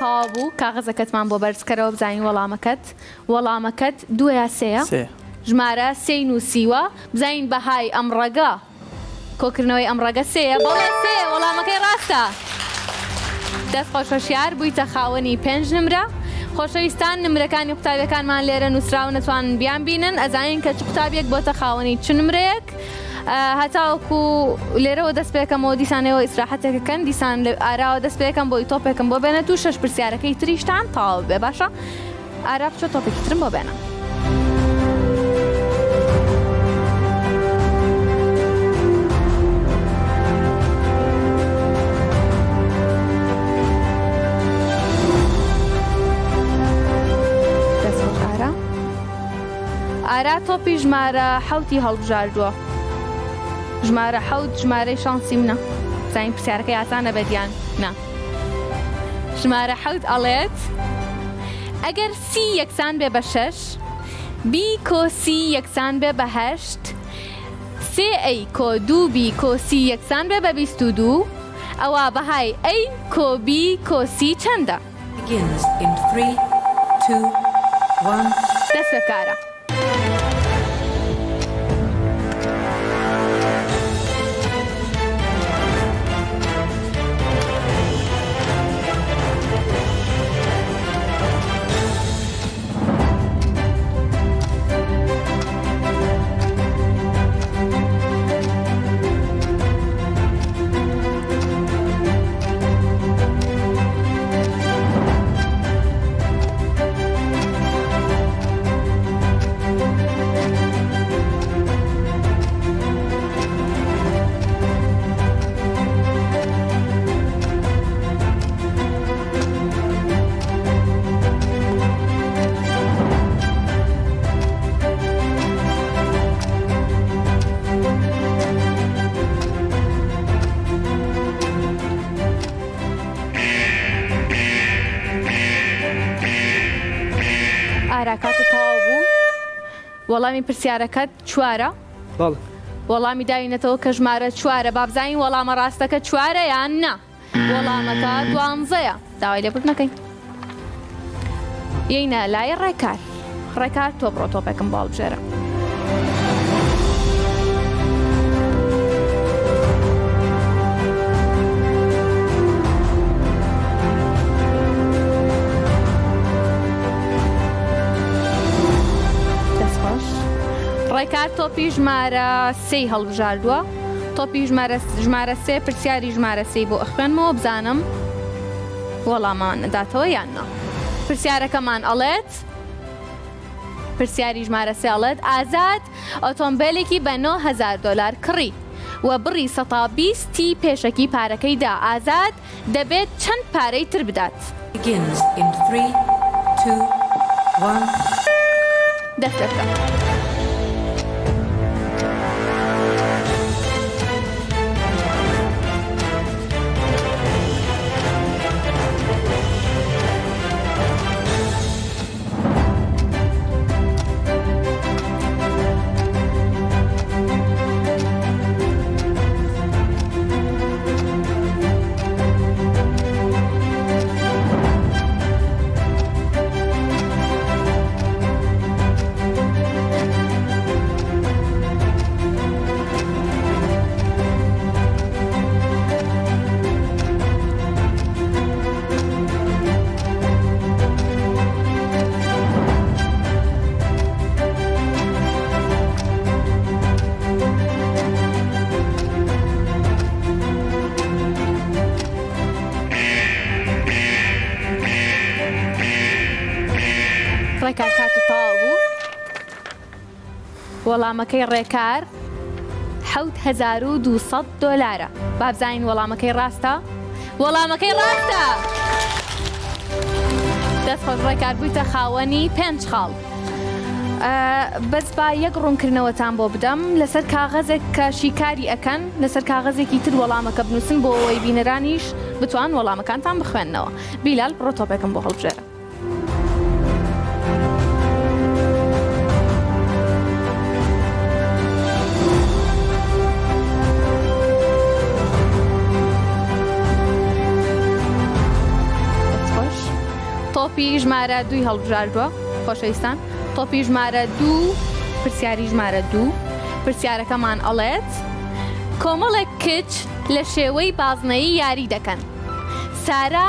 تەواو بوو کاغەزەکەتمان بۆ بەرزکەرەوە بزانین وەڵامەکەت دووە سەیە ژمارە سێی نووسیوە بزانین بەهای ئەم ڕەگە کۆکردنەوەی ئەم ڕەگە سەیە بەڵێ سێ وەڵامەکەی ڕاستە دەست خۆشەشیار بوویتە خاوەنی 5 نمرە خۆشەویستان نمرەکانی قوتابیەکانمان لێرە نووسراو نەتوانن بیان بینن ئەزانین کە چ قوتابیەک بۆتە خاوەنی چ نمرەیەک هەتاوەکو لێرەوە دەست پێکەمەوە دیسانەوە ئیسراحەتێکەکەن دیسان ئاراوە دەست پێکەم بۆی تۆپێکم بۆ بێنێت و 6 پرسیارەکەی تریشتان تاوا بێ باشە ئارا بچۆ تۆپێکی ترم بۆ بێنە ئارا تۆپی ژمارە حەوتی هەڵبژاردووە ژمارە حەوت ژمارەی شانسی منە زانین پرسیارەکەی ئاسانە بەدیان نا ژمارە حەوت ئەڵێت ئەگەر سی یەکسان بێ بە 6 بی کۆسی یەکسان بێ بە 8 سێ ئەی کۆ دوو بی کۆسی یەکسان بێ بە 22 ئەوە بەهای ئەی کۆبی کۆسی چەندە؟ Begins in 3, 2, 1. دەست بە کارە ئاراکاتە تەواو بوو وەڵامی پرسیارەکەت چوارە وەڵامی داوینەتەوە کە ژمارە چوارە بابزانین وەڵامە ڕاستەکە چوارە یان نا وەڵامەکە 12ەیە داوای لێ بکەین یەینە لای ڕێکار تۆ بڕۆ تۆپێکم باڵ بژێرە ڕێکار تۆپی ژمارە سێی هەڵبژاردووە تۆپی ژمارە سێ پرسیاری ژمارە سێی بۆ ئەخوێنمەوە بزانم وەڵامان داتەوە یاننا پرسیارەکەمان ئەڵێت پرسیاری ژمارە سێ ئەڵێت ئازاد ئۆتۆمبیلێکی بە $9,000 کڕی و بڕی 120 پێشەکی پارەکەی دا ئازاد دەبێت چەند پارەی تر بدات Begins in 3, 2, 1. دەست بکە وەڵامەکەی ڕێکار $7,200 بابزانین وەڵامەکەی ڕاستە؟ وەڵامەکەی ڕاستە! دەستخۆش ڕێکار بوویتە خاوەنی 5 خاڵ. بەس با یەک ڕوونکردنەوەتان بۆ بدەم لەسەر کاغەزێک کە شیکاری ئەەکەن لەسەر کاغەزێکی تر وەڵامەکە بنووسن بۆ ئەوەی بینەرانیش بتوان وەڵامەکانتان بخوێننەوە. بیلال بڕۆ تۆپێکم بۆ هەڵبژێرە. تۆپی ژمارە 2 هەڵبژاردووە خۆشەویستان. تۆپی ژمارە 2 پرسیاری ژمارە 2 پرسیارەکەمان ئەڵێت کۆمەڵێک کچ لە شێوەی بازنەیی یاری دەکەن. سارا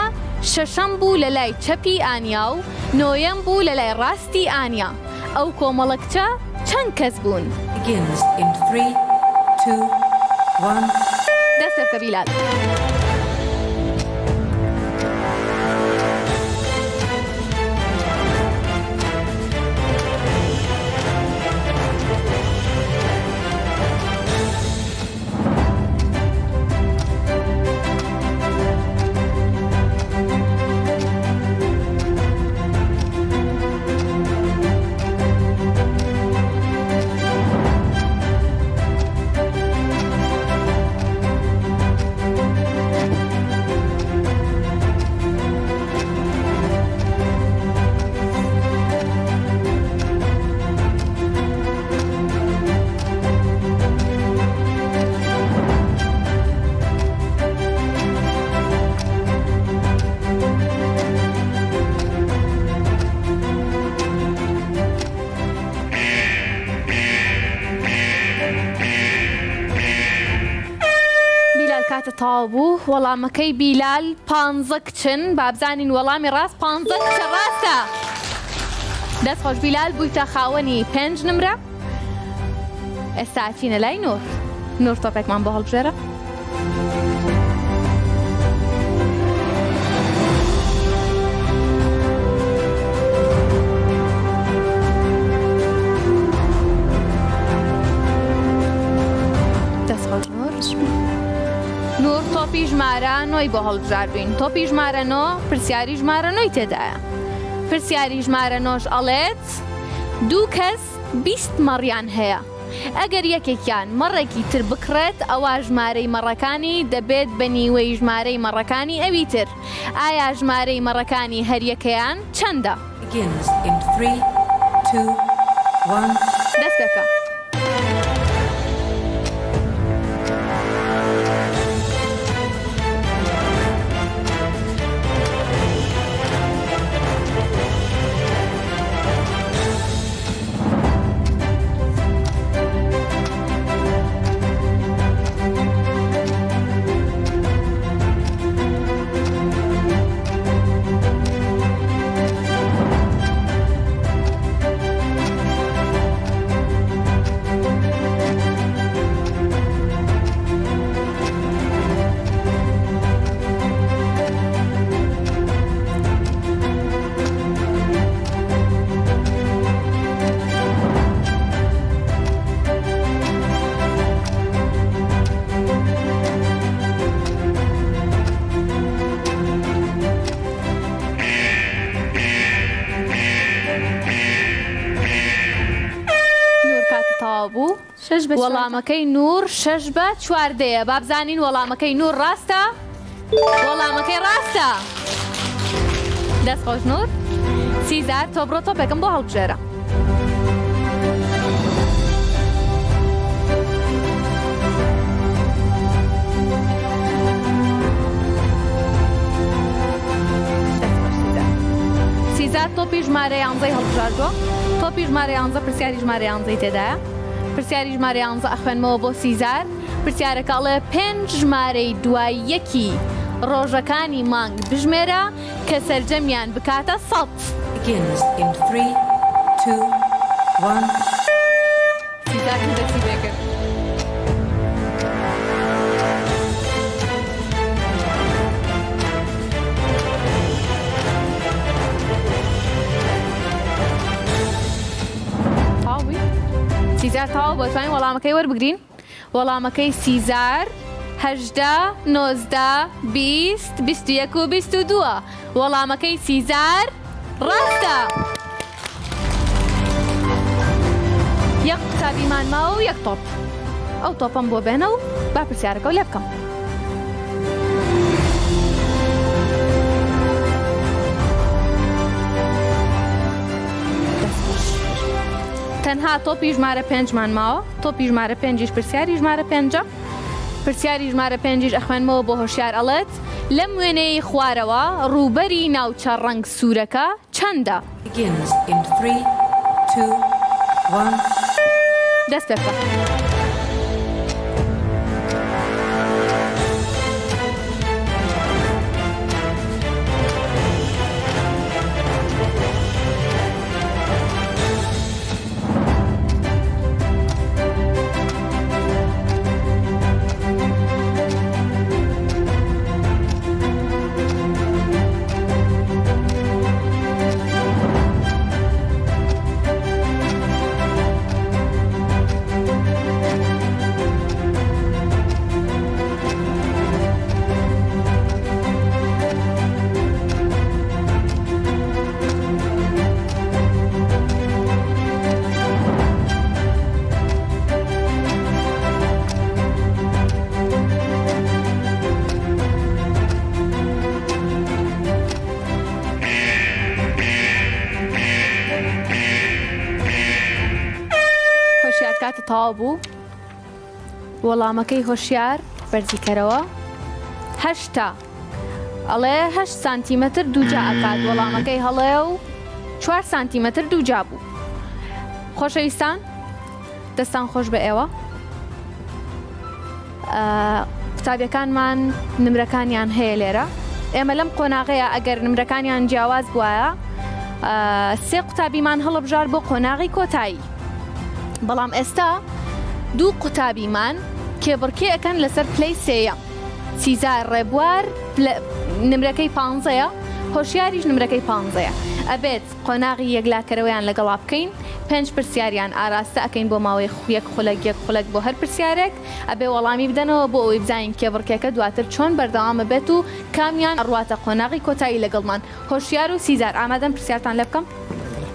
شەشەم بوو لە لای چەپی ئانیا و نۆیەم بوو لە لای ڕاستی ئانیا. ئەو کۆمەڵە کچە چەند کەس بوون؟ Begins in 3, 2, 1. دەست پێ بکە بیلال. کاتە تەواو بوو وەڵامەکەی بیلال 15 کچن بابزانین وەڵامی ڕاست 15 کچە ڕاستە. دەستخۆش بیلال بوویتە خاوەنی 5 نمرە. ئێستا چینە لای نور. نور تۆپێکمان بۆ هەڵبژێرە. دەستخۆش نور. نور تۆپی ژمارە 9 بۆ هەڵبژاردوین. تۆپی ژمارە 9 پرسیاری ژمارە 9 تێدایە. پرسیاری ژمارە 9 ئەڵێت 2 کەس 20 مەڕیان هەیە. ئەگەر یەکێکیان مەڕێکی تر بکڕێت ئەوە ژمارەی مەڕەکانی دەبێت بە نیوەی ژمارەی مەڕەکانی ئەوی تر. ئایا ژمارەی مەڕەکانی هەریەکەیان چەندە؟ Begins in 3, 2, 1. دەست پێ بکە. وەڵامەکەی نور 6/14 بابزانین وەڵامەکەی نور ڕاستە؟ وەڵامەکەی ڕاستە. دەستخۆش نور. سیزار تۆ بڕۆ تۆپێکم بۆ هەڵبژێرە. سیزار تۆپی ژمارە 11 هەڵبژاردووە. تۆپی ژمارە 11 پرسیاری ژمارە 11 تێدایە. پرسیاری ژمارە 11 ئەخوێنمەوە بۆ سیزار. پرسیارەکە ئەڵێ 5 ژمارەی دوای یەکی ڕۆژەکانی مانگ بژمێرە کە سەرجەمیان بکاتە 100. Begins in 3, 2, 1. سیزار دەستی بێکرد. سیزار کاتەوە بۆ توانین وەڵامەکەی وەربگرین. وەڵامەکەی 30,000 هەژدە 19 20 21 و 22. وەڵامەکەی 30,000 ڕاستە. یەک قوتابیمان ماوە و یەک تۆپ. ئەو تۆپەم بۆ بێنە و با پرسیارەکە و لێ بکەم. تەنها تۆپی ژمارە 5مان ماوە. تۆپی ژمارە 5 پرسیاری ژمارە 5. پرسیاری ژمارە 5 ئەخوێنمەوە بۆ هۆشیار ئەڵێت لەم وێنەی خوارەوە ڕووبەری ناوچە ڕەنگ سوورەکە چەندە؟ Begins in 3, 2, 1. دەست پێ بکە. کاتە تەواو بوو. وەڵامەکەی هۆشیار بەرزیکەرەوە 8 ئەڵێ 8 سانتیمەتر دووجا ئەکات. وەڵامەکەی هەڵەیە و 4 سانتیمەتر دووجا بوو. خۆشەویستان دەستان خۆش بە ئێوە. قوتابیەکانمان نمرەکانیان هەیە لێرە. ئێمە لەم قۆناغەیە ئەگەر نمرەکانیان جیاواز بووایە 3 قوتابیمان هەڵەبژار بۆ قۆناغی کۆتایی. بەڵام ئێستا 2 قوتابیمان کێبڕکێ ئەەکەن لەسەر پلەی 3. 30,000 ڕێبوار نمرەکەی 15ە، هۆشیاریش نمرەکەی 15ە. ئەبێت قۆناغی یەکلاکەرەوەیان لەگەڵا بکەین. 5 پرسیاریان ئاراستە ئەەکەین بۆ ماوەی یەک خولەک بۆ هەر پرسیارێک. ئەبێ وەڵامی بدەنەوە بۆ ئەوی بزانین کێبڕکێکە دواتر چۆن بەردەوامە بێت و کامیان ئەڕواتە قۆناغی کۆتایی لەگەڵمان. هۆشیار و 30,000 ئامادەن پرسیارتان لێ بکەم؟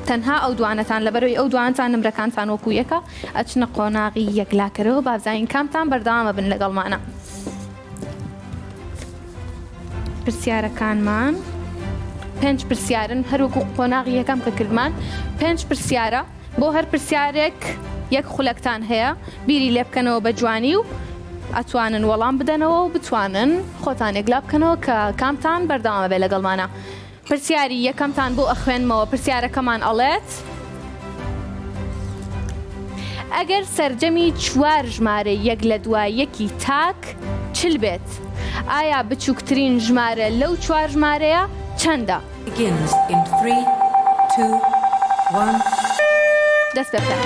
تەنها ئەو دوانەتان لەبەرەوەی ئەو دوانتان نمرەکانتان وەکو یەکە ئەچنە قۆناغی یەکلاکەرەوە بابزانین کامتان بەردەوامە بن لەگەڵمانە. پرسیارەکانمان 5 پرسیارن هەروەکو قۆناغی یەکەم کە کردمان 5 پرسیارە بۆ هەر پرسیارێک یەک خولەکتان هەیە. بیری لێ بکەنەوە بە جوانی و ئەتوانن وەڵام بدەنەوە و بتوانن خۆتان یەکلا بکەنەوە کە کامتان بەردەوامە بێ لەگەڵمانە. پرسیاری یەکەمتان بۆ ئەخوێنمەوە. پرسیارەکەمان ئەڵێت ئەگەر سەرجەمی 4 ژمارە یەک لە دوای یەکی تاک چل بێت، ئایا بچووکترین ژمارە لەو 4 ژمارەیە چەندە؟ Begins in 3, 2, 1. دەست بەکە.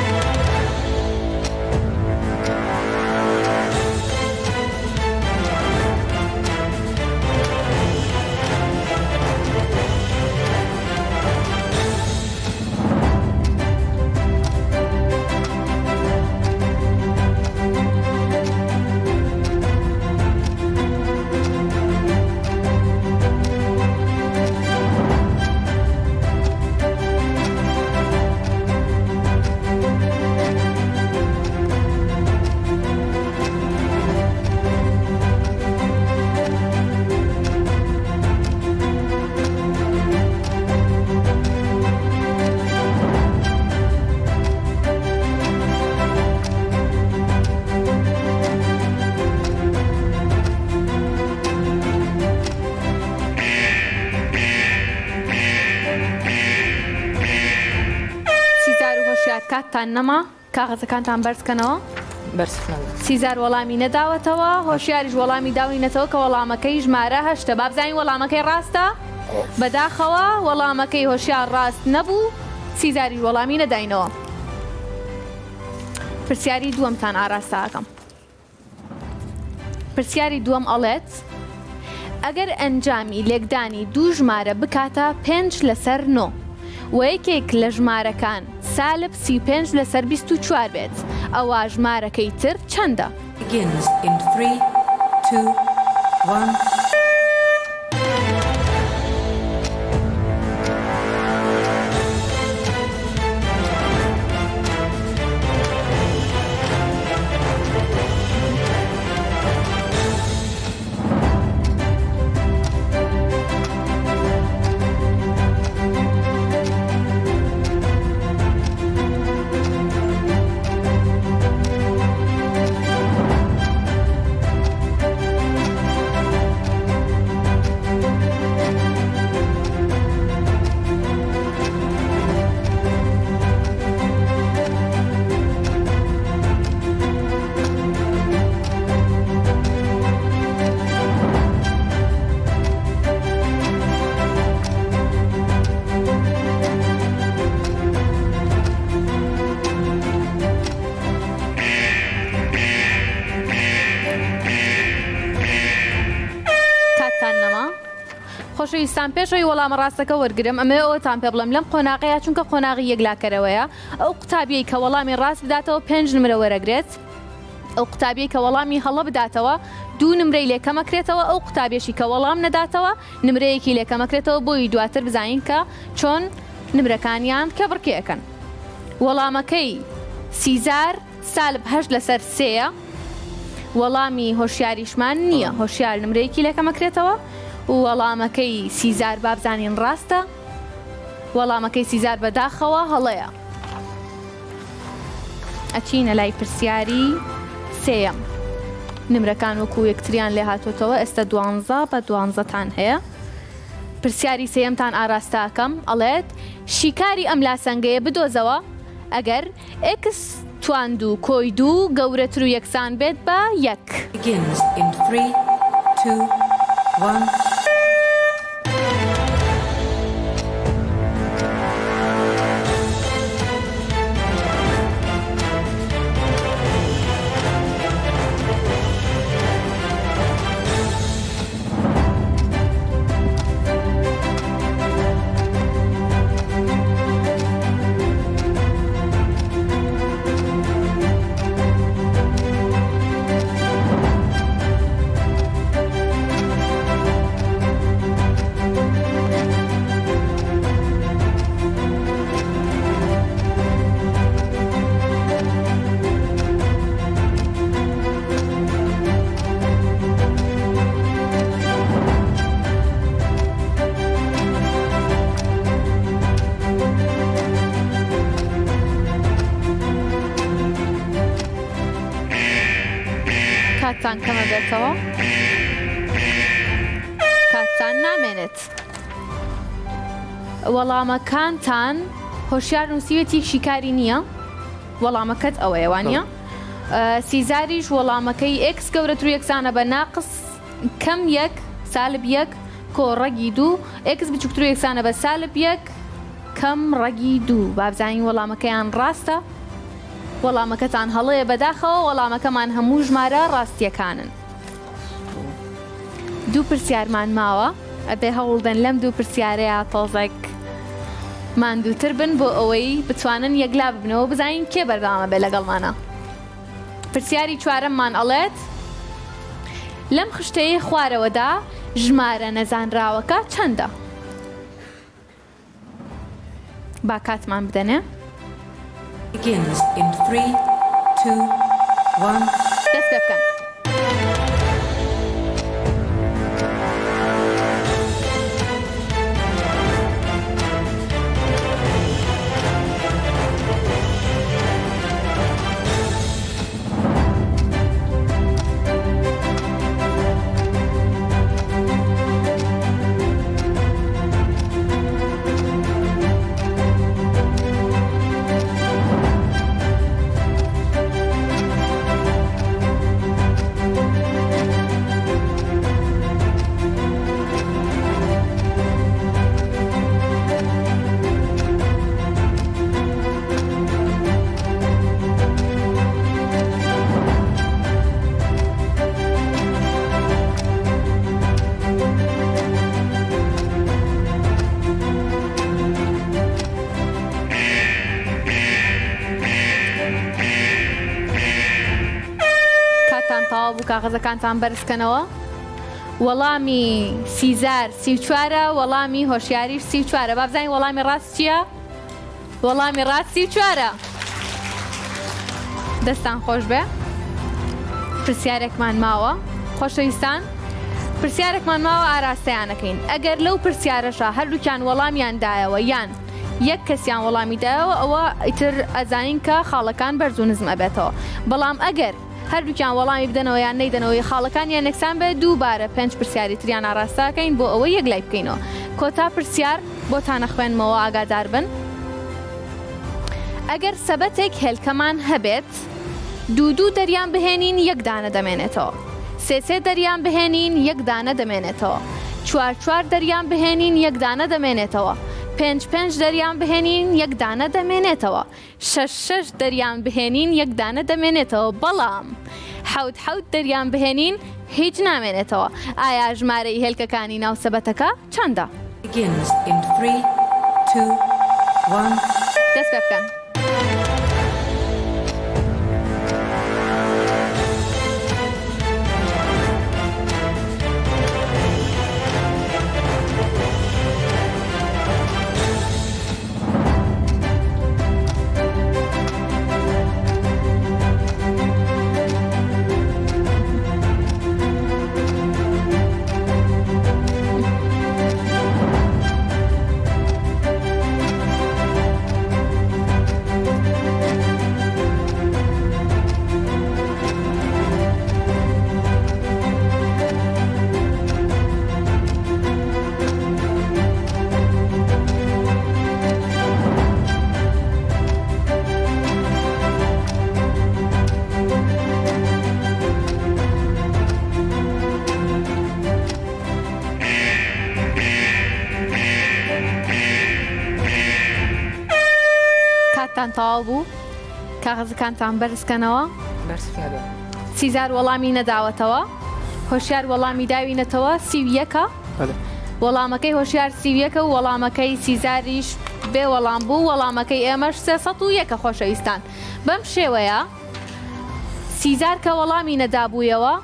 کاتتان نەما کاغەزەکانتان بەرزکەنەوە. 30,000 وەڵامی نەداوەتەوە، هۆشیاریش وەڵامی داوینەتەوە کە وەڵامەکەی ژمارە 8. بابزانین وەڵامەکەی ڕاستە؟ بەداخەوە وەڵامەکەی هۆشیار ڕاست نەبوو، 30,000 وەڵامی نەداینەوە. پرسیاری دووەمتان ئاراستە ئەەکەم. پرسیاری دووەم ئەڵێت ئەگەر ئەنجامی لێکدانی 2 ژمارە بکاتە 5 لەسەر 9 و یەکێک لە ژمارەکان سالب 35 لەسەر 24 بێت، ئەوە ژمارەکەی تر چەندە؟ Begins in 3, 2, 1. خۆشەویستان پێشەوەی وەڵامە ڕاستەکە وەرگرم ئەمە ئەوەتان پێ بڵم لەم قۆناغەیە چونکە قۆناغی یەکلاکەرەوەیە ئەو قوتابیەی کە وەڵامی ڕاست بداتەوە 5 نمرە وەرەگرێت ئەو قوتابیەی کە وەڵامی هەڵە بداتەوە 2 نمرەی لێکەمەکرێتەوە ئەو قوتابێشی کە وەڵام نەداتەوە نمرەیەکی لێکەمەکرێتەوە بۆی دواتر بزانین کە چۆن نمرەکانیان کە بڕکێەکەن وەڵامەکەی سیزار سالب 8 لەسەر 3 وەڵامی هۆشیاریشمان نییە هۆشیار نمرەیەکی لێکەمەکرێتەوە وەڵامەکەی سیزار بابزانین ڕاستە وەڵامەکەی سیزار بەداخەوە هەڵەیە ئەچینە لای پرسیاری سێەم نمرەکان وەکو یەکتریان لێ هاتوتەوە ئێستا 12 بە 12تان هەیە پرسیاری سێەمتان ئاراستاکەم ئەڵێت شیکاری ئەم لاسەنگەیە بدۆزەوە ئەگەر ئێکس توان دوو کۆی دوو گەورەتر و یەکسان بێت بە 1 Begins in 3, 2, 1. کاتتان کەمە بێتەوە کاتتان نامێنێت وەڵامەکانتان هۆشیار نووسیوێتی شیکاری نییە وەڵامەکەت ئەوەیە وانە سیزاریش وەڵامەکەی ئێکس گەورەتر و یەکسانە بە ناقص کەم 1 سالب 1 کۆ ڕەگی 2 ئێکس بچووکتر و یەکسانە بە سالب 1 کەم ڕەگی 2 بابزانین وەڵامەکەیان ڕاستە وەڵامەکەتان هەڵەیە بەداخەوە وەڵامەکەمان هەموو ژمارە ڕاستیەکانن دوو پرسیارمان ماوە ئەبێ هەوڵدەن لەم دوو پرسیارەیە تۆزێک ماندووتر بن بۆ ئەوەی بتوانن یەکلا ببنەوە بزانین کێ بەردەوامە بێ لەگەڵمانە پرسیاری چوارەممان ئەڵێت لەم خشتەیە خوارەوەدا ژمارە نەزانراوەکە چەندە با کاتمان بدەنێ Begins in 3, 2, 1. دەست پێ بکەن کاغەزەکانتان بەرزکەنەوە. وەڵامی سیزار 34، وەڵامی هۆشیاریش 34. با بزانین وەڵامی ڕاست چییە؟ وەڵامی ڕاست 34. دەستان خۆش بێ. پرسیارێکمان ماوە خۆشەویستان، پرسیارێکمان ماوە ئاراستەیانەکەین. ئەگەر لەو پرسیارەشە هەردووکیان وەڵامیاندایەوە یان یەک کەسیان وەڵامی دایەوە ئەوە ئیتر ئەزانین کە خاڵەکان بەرز و نزم ئەبێتەوە. بەڵام ئەگەر هەردووکیان وەڵامی بدەنەوە یان نەیدەنەوەی خاڵەکان یان یەکسان بێت دووبارە 5 پرسیاری تریان ئاراستەکەین بۆ ئەوە یەک لای بکەینەوە. کۆتا پرسیار بۆتانە خوێنمەوە ئاگادار بن. ئەگەر سەبەتێک هێلکەمان هەبێت دوو دەریان بهێنین یەک دانە دەمێنێتەوە. سێ دەریان بهێنین یەک دانە دەمێنێتەوە. 4 دەریان بهێنین یەک دانە دەمێنێتەوە. 5 دەریان بهێنین یەک دانە دەمێنێتەوە. 6 دەریان بهێنین یەک دانە دەمێنێتەوە. بەڵام 7 دەریان بهێنین هیچ نامێنێتەوە. ئایا ژمارەی هێلکەکانی ناو سەبەتەکە چەندە؟ Begins in 3, 2, 1. دەست پێ بکەن. تەواو بوو. کاغەزەکانتان بەرزکەنەوە. سیزار وەڵامی نەداوەتەوە. هۆشیار وەڵامی داوینەتەوە 31. وەڵامەکەی هۆشیار 31 و وەڵامەکەی سیزاریش بێ وەڵام بوو. وەڵامەکەی ئێمەش 301 خۆشەویستان. بەم شێوەیە سیزار کە وەڵامی نەدابوویەوە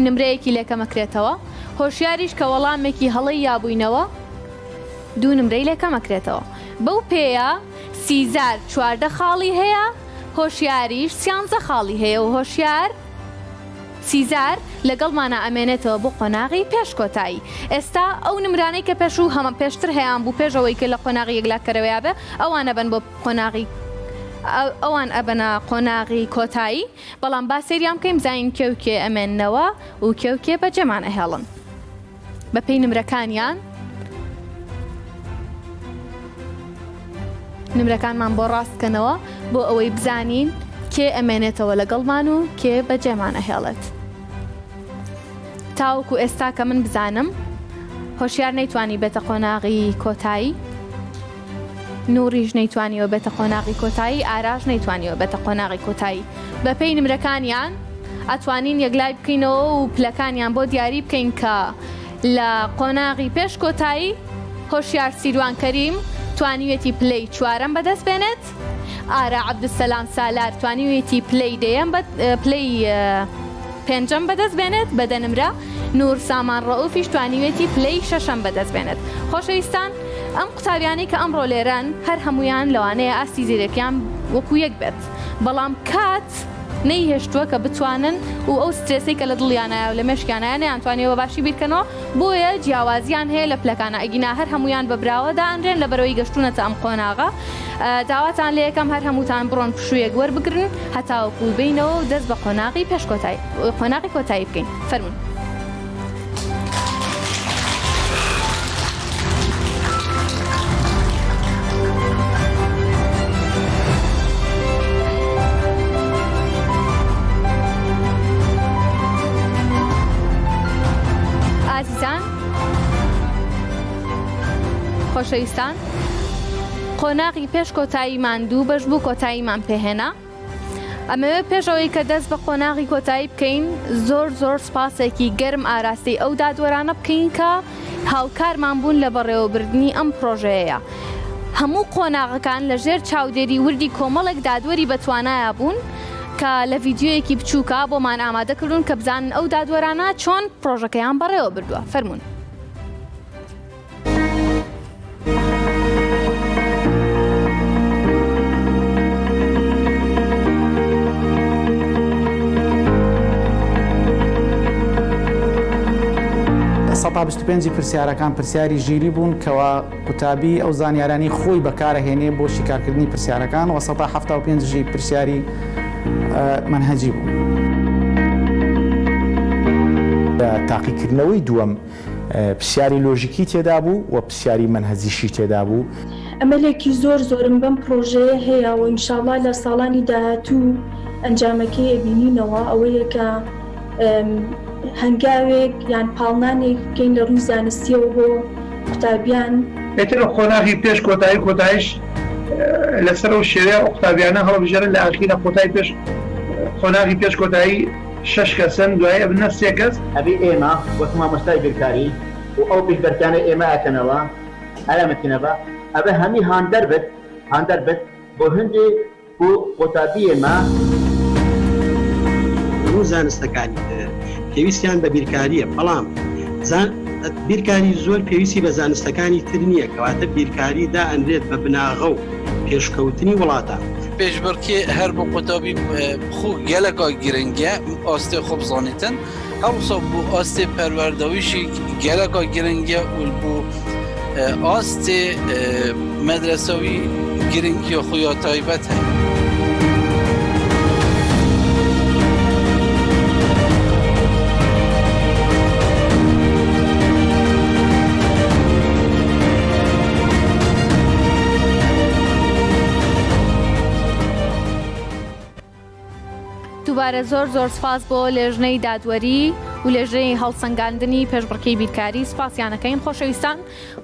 نمرەیەکی لێکەمەکرێتەوە. هۆشیاریش کە وەڵامێکی هەڵەی یابووینەوە 2 نمرەی لێکەمەکرێتەوە. بەو پێیە سیزار 14 خاڵی هەیە، هۆشیاریش 13 خاڵی هەیە و هۆشیار سیزار لەگەڵمانە ئەمێنێتەوە بۆ قۆناغی پێشکۆتایی. ئێستا ئەو نمرانەی کە پێشوو هەمە پێشتر هەیەیان بوو پێشەوەی کە لە قۆناغی یەکلاکەرەوەیا بێ ئەوانە بن بۆ قۆناغی ئەوان ئەبەنە قۆناغی کۆتایی. بەڵام با سەیریان بکەین بزانین کێوکێ ئەمێننەوە و کێوکێ بەجێمان ئەهێڵن بەپێی نمرەکانیان. نمرەکانمان بۆ ڕاستکەنەوە بۆ ئەوەی بزانین کێ ئەمێنێتەوە لەگەڵمان و کێ بەجێمان ئەهێڵێت. تاوەکو ئێستا کە من بزانم هۆشیار نەیتوانی بێتە قۆناغی کۆتایی، نووریش نەیتوانیەوە بێتە قۆناغی کۆتایی، ئاراش نەیتوانیەوە بێتە قۆناغی کۆتایی. بەپێی نمرەکانیان ئەتوانین یەکلای بکەینەوە و پلەکانیان بۆ دیاری بکەین کە لە قۆناغی پێش کۆتایی هۆشیار سیروان کەریم توانیوێتی پلەی 4 بەدەست بێنێت. ئارا عەبدولسەلام سالار توانیوێتی پلەی 5 بەدەست بێنێت بە دەنمرە. نور سامان ڕەئوفیش توانیوێتی پلەی 6 بەدەست بێنێت. خۆشەویستان ئەم قوتابیانەی کە ئەمڕۆ لێران هەر هەمویان لەوانەیە ئاستی زیرەکیان وەکو یەک بێت، بەڵام کات نەیهێشتووە کە بتوانن و ئەو سترێسی کە لە دڵیانایە و لە مێشکیانایە نەیانتوانیەوە باشی بیرکەنەوە. بۆیە جیاوازیان هەیە لە پلەکانە ئەگینا هەر هەمویان بە براوەدا ئەنرێن لە بەرەوەی گەشتونەتە ئەم قۆناغا. داواتان لە یەکەم هەر هەمووتان بڕۆن پشوویەک وەربگرن هەتاوەکو بینەوە و دەست بە قۆناغی پێشکۆتایی قۆناغی کۆتایی بکەین. فەرمون. خۆشەویستان قۆناغی پێش کۆتاییمان 2 بەش بوو کۆتاییمان پێهێنا. ئەمەوێ پێشەوەی کە دەست بە قۆناغی کۆتایی بکەین زۆر سپاسێکی گەرم ئاراستی ئەو دادوەرانە بکەین کە هاوکارمان بوون لە بەڕێوەبردننی ئەم پرۆژەیە. هەموو قۆناغەکان لە ژێر چاودێری وردی کۆمەڵێک دادوەری بەتوانایە بوون کە لە ڤیددیویەکی بچووکە بۆمان ئامادەکردون کە بزانن ئەو دادوەرانە چۆن پرۆژەکەیان بەڕێوە بردووە. فەرمونون. سەتا 25 پرسیارەکان پرسیاری ژیری بوون کەوا قوتابی ئەو زانیارانی خۆی بەکارەهێنێ بۆ شیکارکردنی پرسیارەکان و 175 پرسیاری منهەجی بوو. تاقیکردنەوەی دووەم پرسیاری لۆژیکی تێدا بوو و پرسیاری منهەجیشی تێدا بوو. ئەمەلێکی زۆرم بەم پرۆژەیە هەیە و ئینشاڵڵا لە ساڵانی داهاتوو ئەنجامەکەی ئەبینینەوە ئەوەیە کە هەنگاوێک یان پاڵنانێک بکەین لە ڕووی زانستیەوە بۆ قوتابیان. بێترە خۆناغی پێش کۆتاییش لەسەر و شێوەیە قوتابیانە هەڵبژێرن لە ئاخیرە کۆتایی پێش خۆناغی پێش کۆتایی 6 کەسن دوایە بنە 3 کەس. ئەبێ ئێمە وەک مامۆستای بیرکاری و ئەو پێشبەرکانە ئێمە ئەکەنەوە ئەلامەتینەوە ئەبێ هەمی هاندەر بێت بۆ هەندێ بۆ قوتابی ئێمە زانستەکانی پێویستیان بە بیرکاریە، بەڵام بیرکاری زۆر پێویستی بە زانستەکانی تر نییە کەواتە بیرکاری دا ئەنرێت بە بناغە و پێشکەوتنی وڵاتە. پێشبڕکێ هەر بۆ قوتابی خو گەلەکە گرنگە ئاستێ خۆ بزانێتن هەڵسە بۆ ئاستێ پەروەردەویشی گەلەکە گرنگە و بۆ ئاستێ مەدرسەوی گرنگی خۆیا تایبەت هەیە. دووبارە زۆر سپاس بۆ لێژنەی دادوەری و لێژنەی هەڵسەنگاندنی پێشبڕکێی بیرکاری. سپاسیانەکەین خۆشەویستان.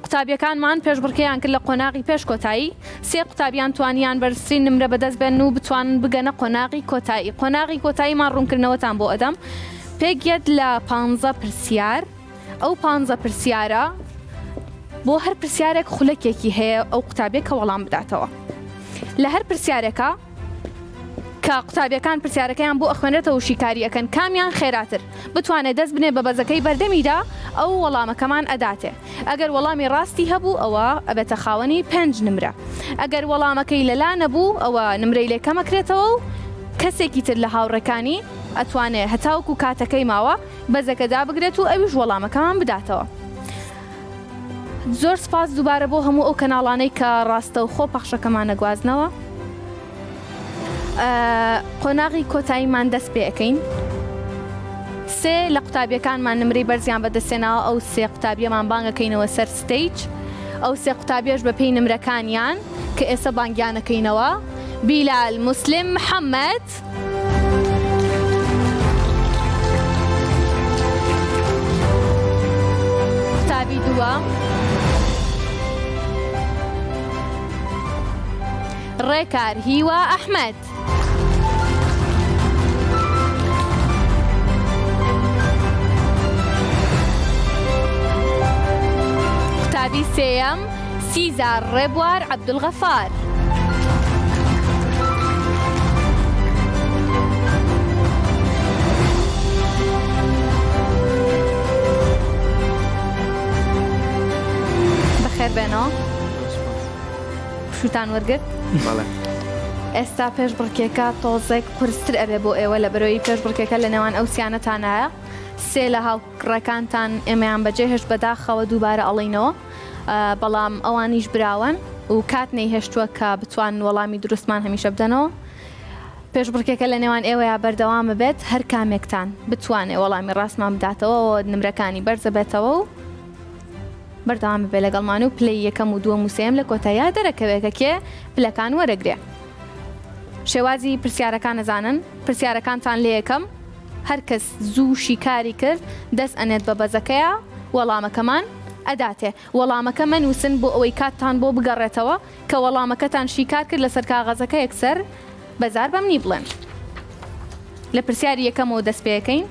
قوتابیەکانمان پێشبڕکەیان کرد لە قۆناغی پێش کۆتایی. 3 قوتابیان توانیان بەرزترین نمرە بەدەست بێن و بتوانن بگەنە قۆناغی کۆتایی. قۆناغی کۆتاییمان ڕوونکردنەوەتان بۆ ئەدەم. پێگێت لە 15 پرسیار. ئەو 15 پرسیارە بۆ هەر پرسیارێک خولەکێکی هەیە ئەو قوتابێک کە وەڵام بداتەوە. لە هەر پرسیارێکە کە قوتابیەکان پرسیارەکەیان بۆ ئەخوێنێتەوە و شیکاری ئەەکەن کامیان خێراتر بتوانێت دەست بنێ بە بەزەکەی بەردەمیدا ئەو وەڵامەکەمان ئەداتێ. ئەگەر وەڵامی ڕاستی هەبوو ئەوە ئەبێتە خاوەنی 5 نمرە. ئەگەر وەڵامەکەی لەلا نەبوو ئەوە نمرەی لێ کەمەکرێتەوە و کەسێکی تر لە هاوڕەکانی ئەتوانێت هەتاوکو کاتەکەی ماوە بەزەکە دابگرێت و ئەویش وەڵامەکەمان بداتەوە. زۆر سپاس دووبارە بۆ هەموو ئەو کەناڵانەی کە ڕاستە و خۆ پەخشەکەمانە گوازنەوە. قۆناغی کۆتاییمان دەست پێ ئەەکەین. 3 لە قوتابیەکانمان نمرەی بەرزیان بەدەستێنەوە ئەو 3 قوتابیەمان بانگەکەینەوە سەر ستەیج. ئەو 3 قوتابیەش بە پێی نمرەکانیان کە ئێستا بانگیانەکەینەوە. بیلال موسلم محەممەد، قوتابی دووەم ڕێکار هیوا ئەحمەد، قوتابی سێیەم سیزار ڕێبوار عەبدولغەفار، بەخێر بێنەوە. شوتان وەرگرت؟ ئێستا پێشبڕکێکە تۆزێک قورستر ئەبێ بۆ ئێوە لە بەرەوەی پێشبڕکێکە لە نێوان ئەو سیانەتانایە. 3 لە هاوڕەکانتان ئێمەیان بەجێهێشت بەداخەوە دووبارە ئەڵێنەوە، بەڵام ئەوانیش براون و کات نەیهێشتووە کە بتوان وەڵامی دروستمان هەمیشە بدەنەوە. پێشبڕکێکە لە نێوان ئێوەیە بەردەوامە بێت، هەر کامێکتان بتوانێت وەڵامی ڕاستمان بداتەوە نمرەکانی بەرزە بێتەوە و بەردەوام بێ لەگەڵمان و پلەی یەکەم و دووەم و سێم لە کۆتاییە دەرەکەوێتە کێ پلەکان وەرەگرێ. شێوازی پرسیارەکان نەزانن، پرسیارەکانتان لێ یەکەم هەر کەس زوو شیکاری کرد دەست ئەنێت بە بەزەکەیە وەڵامەکەمان ئەداتێ. وەڵامەکە منووسن بۆ ئەوەی کاتتان بۆ بگەڕێتەوە کە وەڵامەکەتان شیکار کرد لەسەر کاغەزەکە یەکسەر بەزار بەمنی بڵێن. لە پرسیاری یەکەمەوە دەست پێەکەین.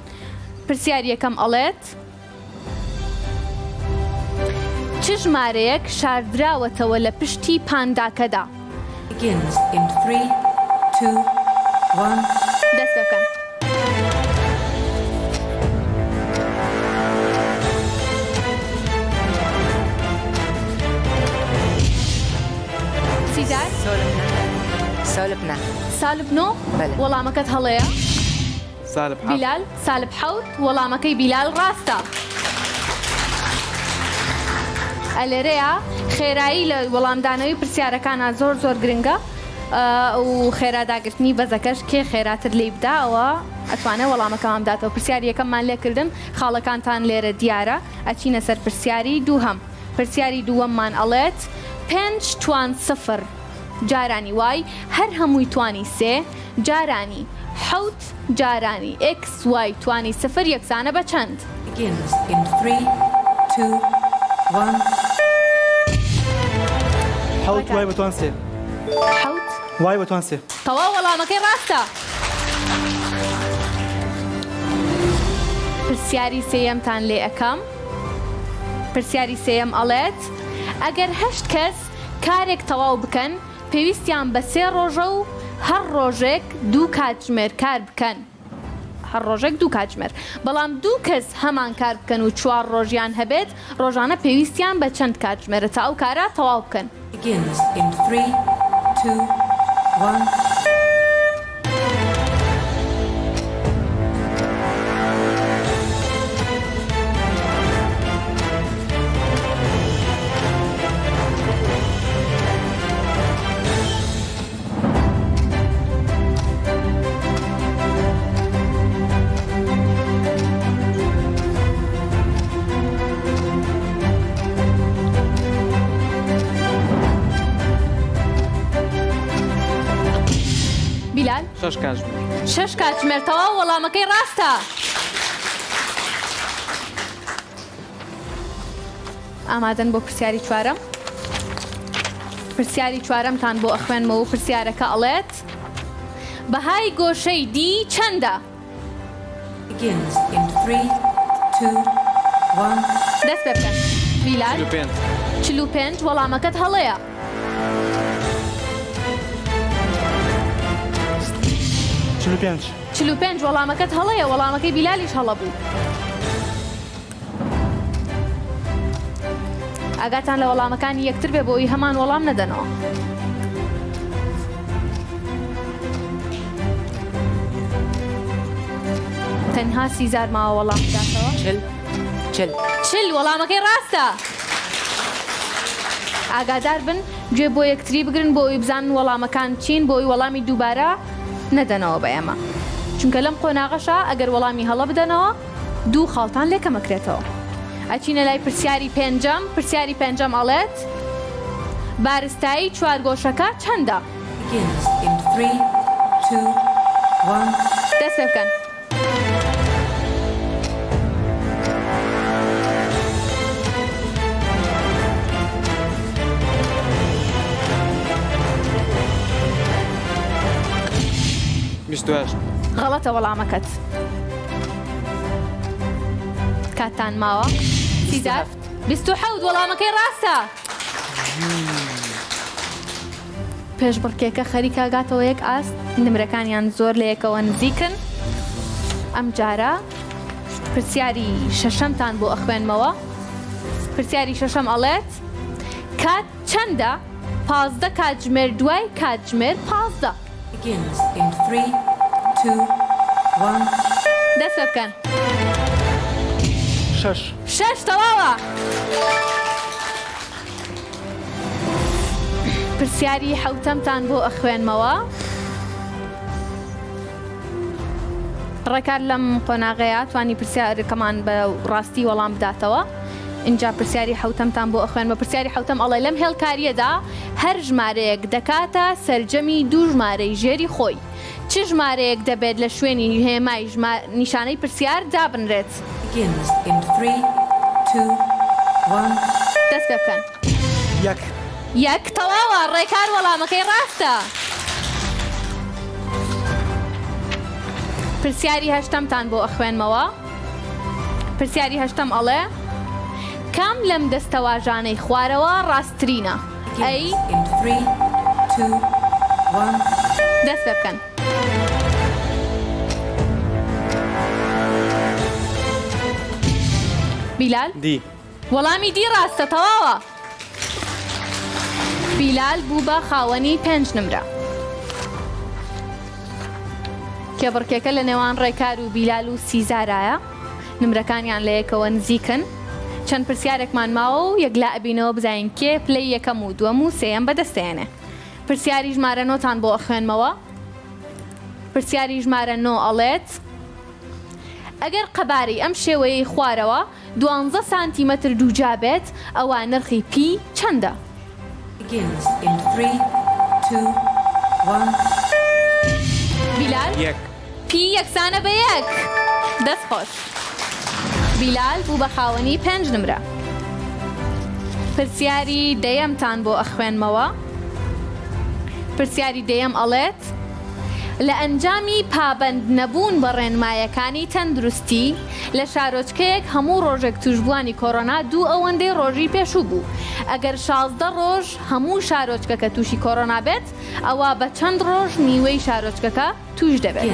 پرسیاری یەکەم ئەڵێت چ ژمارەیەک شاردراوەتەوە لە پشتی پانداکەدا؟ Begins in 3, 2, 1 دەست پێ بکەن. سیزار سالب نه سالب نۆ وەڵامەکەت هەڵەیە. سالب بیلال سالب حەوت وەڵامەکەی بیلال ڕاستە. ئەلێرەیە خێرایی لە وەڵامدانەوەی پرسیارەکانە زۆر زۆر گرنگە و خێراداگرتنی بەزەکەش کێ خێراتر لێ بدا ئەوە ئەتوانێت وەڵامەکەمان بداتەوە. پرسیاری یەکەممان لێکردن خاڵەکانتان لێرە دیارە ئەچینە سەر پرسیاری دووهەم. پرسیاری دووەممان ئەڵێت 5 توان 0 جارانی وای هەر هەمووی توانی 3 جارانی 7 جارانی x y توانی 0 یەکسانە بە چەند؟ Begins in 3, 2, 1. حوت وای بەتوان سێ حوت وای بەتوان سێ تەواو وەڵامەکەی ڕاستە. پرسیاری سێیەمتان لێ ئەەکەم. پرسیاری سێیەم ئەڵێت ئەگەر 8 کەس کارێک تەواو بکەن پێویستیان بە 3 ڕۆژە و هەر ڕۆژێک 2 کاتژمێر کار بکەن. هەر ڕۆژێک 2 کاتژمێر بەڵام 2 کەس هەمان کار بکەن و 4 ڕۆژیان هەبێت ڕۆژانە پێویستیان بە چەند کاتژمێرە تا ئەو کارە تەواو بکەن. Begins in 3, 2, 1. بیلال 6 کاتژمێر 6 کاتژمێر تەواو وەڵامەکەی ڕاستە. ئامادەن بۆ پرسیاری چوارەم. پرسیاری چوارەمتان بۆ ئەخوێنمەوە. پرسیارەکە ئەڵێت بەهای گۆشەی دی چەندە؟ Begins in 3, 2, 1. دەست پێ بکەن. بیلال 45 وەڵامەکەت هەڵەیە. 45 وەڵامەکەت هەڵەیە وەڵامەکەی بیلالیش هەڵە بوو. ئاگاتان لە وەڵامەکانی یەکتر بێ بۆی هەمان وەڵام نەدەنەوە. تەنها سیزار ماوە وەڵام بداتەوە. چل وەڵامەکەی ڕاستە. ئاگادار بن گوێ بۆ یەکتری بگرن بۆ ئەوی بزانن وەڵامەکان چین بۆ ئەوی وەڵامی دووبارە نەدەنەوە بە ئێمە. چونکە لەم قۆناغەشە ئەگەر وەڵامی هەڵە بدەنەوە 2 خاڵتان لێکەمەکرێتەوە. ئەچینە لای پرسیاری پێنجەم. پرسیاری پێنجەم ئەڵێت بارستایی چوارگۆشەکە چەندە؟ Begins in 3, 2, 1. دەست پێ بکەن. غەڵەتە وەڵامەکەت. کاتتان ماوە. سیزار 27 وەڵامەکەی ڕاستە. پێشبڕکێکە خەریکە گاتەوە یەک ئاست نمرەکانیان زۆر لە یەکەوە نزیکن. ئەم جارە پرسیاری شەشەمتان بۆ ئەخوێنمەوە. پرسیاری شەشەم ئەڵێت کات چەندە 15 کاتژمێر دوای کاتژمێر 15؟ Begins in 3, 2, 1. دەست پێ بکەن. 6 تەواوە. پرسیاری حەوتەمتان بۆ ئەخوێنمەوە. ڕێکار لەم قۆناغەیە توانی پرسیارەکەمان بە ڕاستی وەڵام بداتەوە. اینجا پرسیاری حەوتەمتان بۆ ئەخوێنمە. پرسیاری حەوتەم ئەڵێ لەم هێڵکاریەدا هەر ژمارەیەک دەکاتە سەرجەمی 2 ژمارەی ژێری خۆی. چ ژمارەیەک دەبێت لە شوێنی هێمای نیشانەی پرسیار دابنرێت؟ Begins in 3, 2, 1. دەست پێ بکەن. یەک تەواوە. ڕێکار وەڵامەکەی ڕاستە. پرسیاری هەشتەمتان بۆ ئەخوێنمەوە. پرسیاری هەشتەم ئەڵێ کام لەم دەستەواژانەی خوارەوە ڕاستترینە؟ ئەی In 3, 2, 1. دەست پێ بکەن. بیلال دی وەڵامی دی ڕاستە تەواوە. بیلال بوو بە خاوەنی 5 نمرە. کێبڕکێکە لە نێوان ڕێکار و بیلال و سیزارایە. نمرەکانیان لە یەکەوە نزیکن. چەند پرسیارێکمان ماوە و یەکلا ئەبینەوە بزانین کێ پلەی یەکەم و دووەم و سێیەم بەدەستێنێ. پرسیاری ژمارە 9تان بۆ ئەخوێنمەوە. پرسیاری ژمارە 9 ئەڵێت ئەگەر قەبارەی ئەم شێوەیەی خوارەوە 12 سانتیمەتر دووجا بێت ئەوە نرخی پی چەندە؟ بیلال پی یەکسانە بە یەک. دەست خۆش. بیلال بوو بە خاوەنی 5 نمرە. پرسیاری دەیەمتان بۆ ئەخوێنمەوە. پرسیاری دەیەم ئەڵێت لە ئەنجامی پابەند نەبوون بە ڕێنمایەکانی تەندروستی لە شارۆچکەیەک هەموو ڕۆژێک توشبوانی کۆڕۆنا 2 ئەوەندەی ڕۆژی پێشوو بوو. ئەگەر 16 ڕۆژ هەموو شارۆچکەکە تووشی کۆڕۆنا بێت ئەوە بە چەند ڕۆژ نیوەی شارۆچکەکە توش دەبێت؟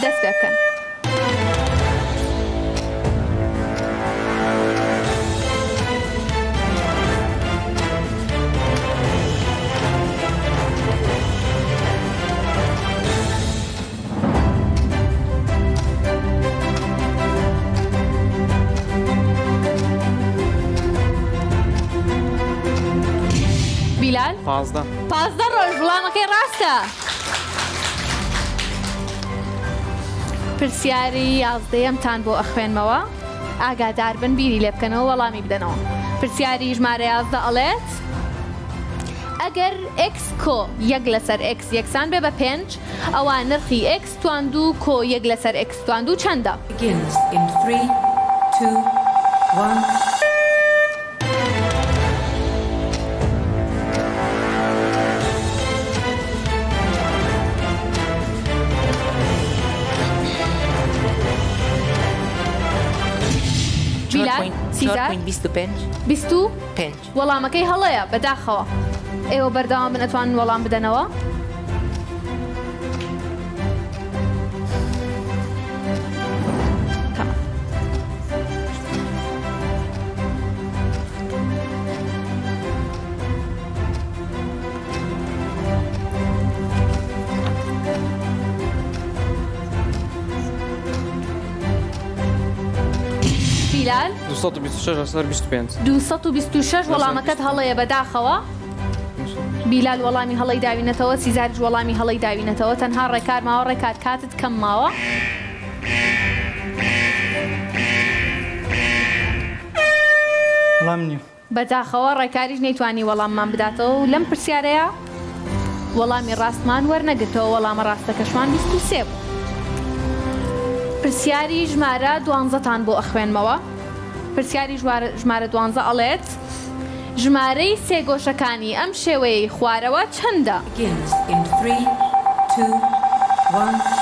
دەست پێ بکەن. بیلال 15 ڕۆژ وڵامەکەی ڕاستە. پرسیاری 11یەمتان بۆ ئەخوێنمەوە. ئاگادار بن بیری لێ بکەنەوە وەڵامی بدەنەوە. پرسیاری ژمارە 11 ئەڵێت ئەگەر x کۆ 1 لەسەر x یەکسان بێ بە 5 ئەوە نرخی x تواندوو کۆ 1 لەسەر x تواندوو چەندە؟ وەڵامەکەی هەڵەیە بەداخەوە. ئێوە بەردەوام بن ئەتوانن وەڵام بدەنەوە. بیلال 226 وەڵامەکەت هەڵەیە بەداخەوە. بیلال وەڵامی هەڵەی داوینەتەوە. سیزاریش وەڵامی هەڵەی داوینەتەوە. تەنها ڕێکار ماوە. ڕێکار کاتت کەم ماوە. بەداخەوە ڕێکاریش نەیتوانی وەڵاممان بداتەوە و لەم پرسیارەیە وەڵامی ڕاستمان وەرنەگرتەوە. وەڵامە ڕاستەکەشمان 23 بوو. پرسیاری ژمارە 12تان بۆ ئەخوێنمەوە. پرسیاری ژمارە 12 ئەڵێت ژمارەی سێگۆشەکانی ئەم شێوەیەی خوارەوە چەندە؟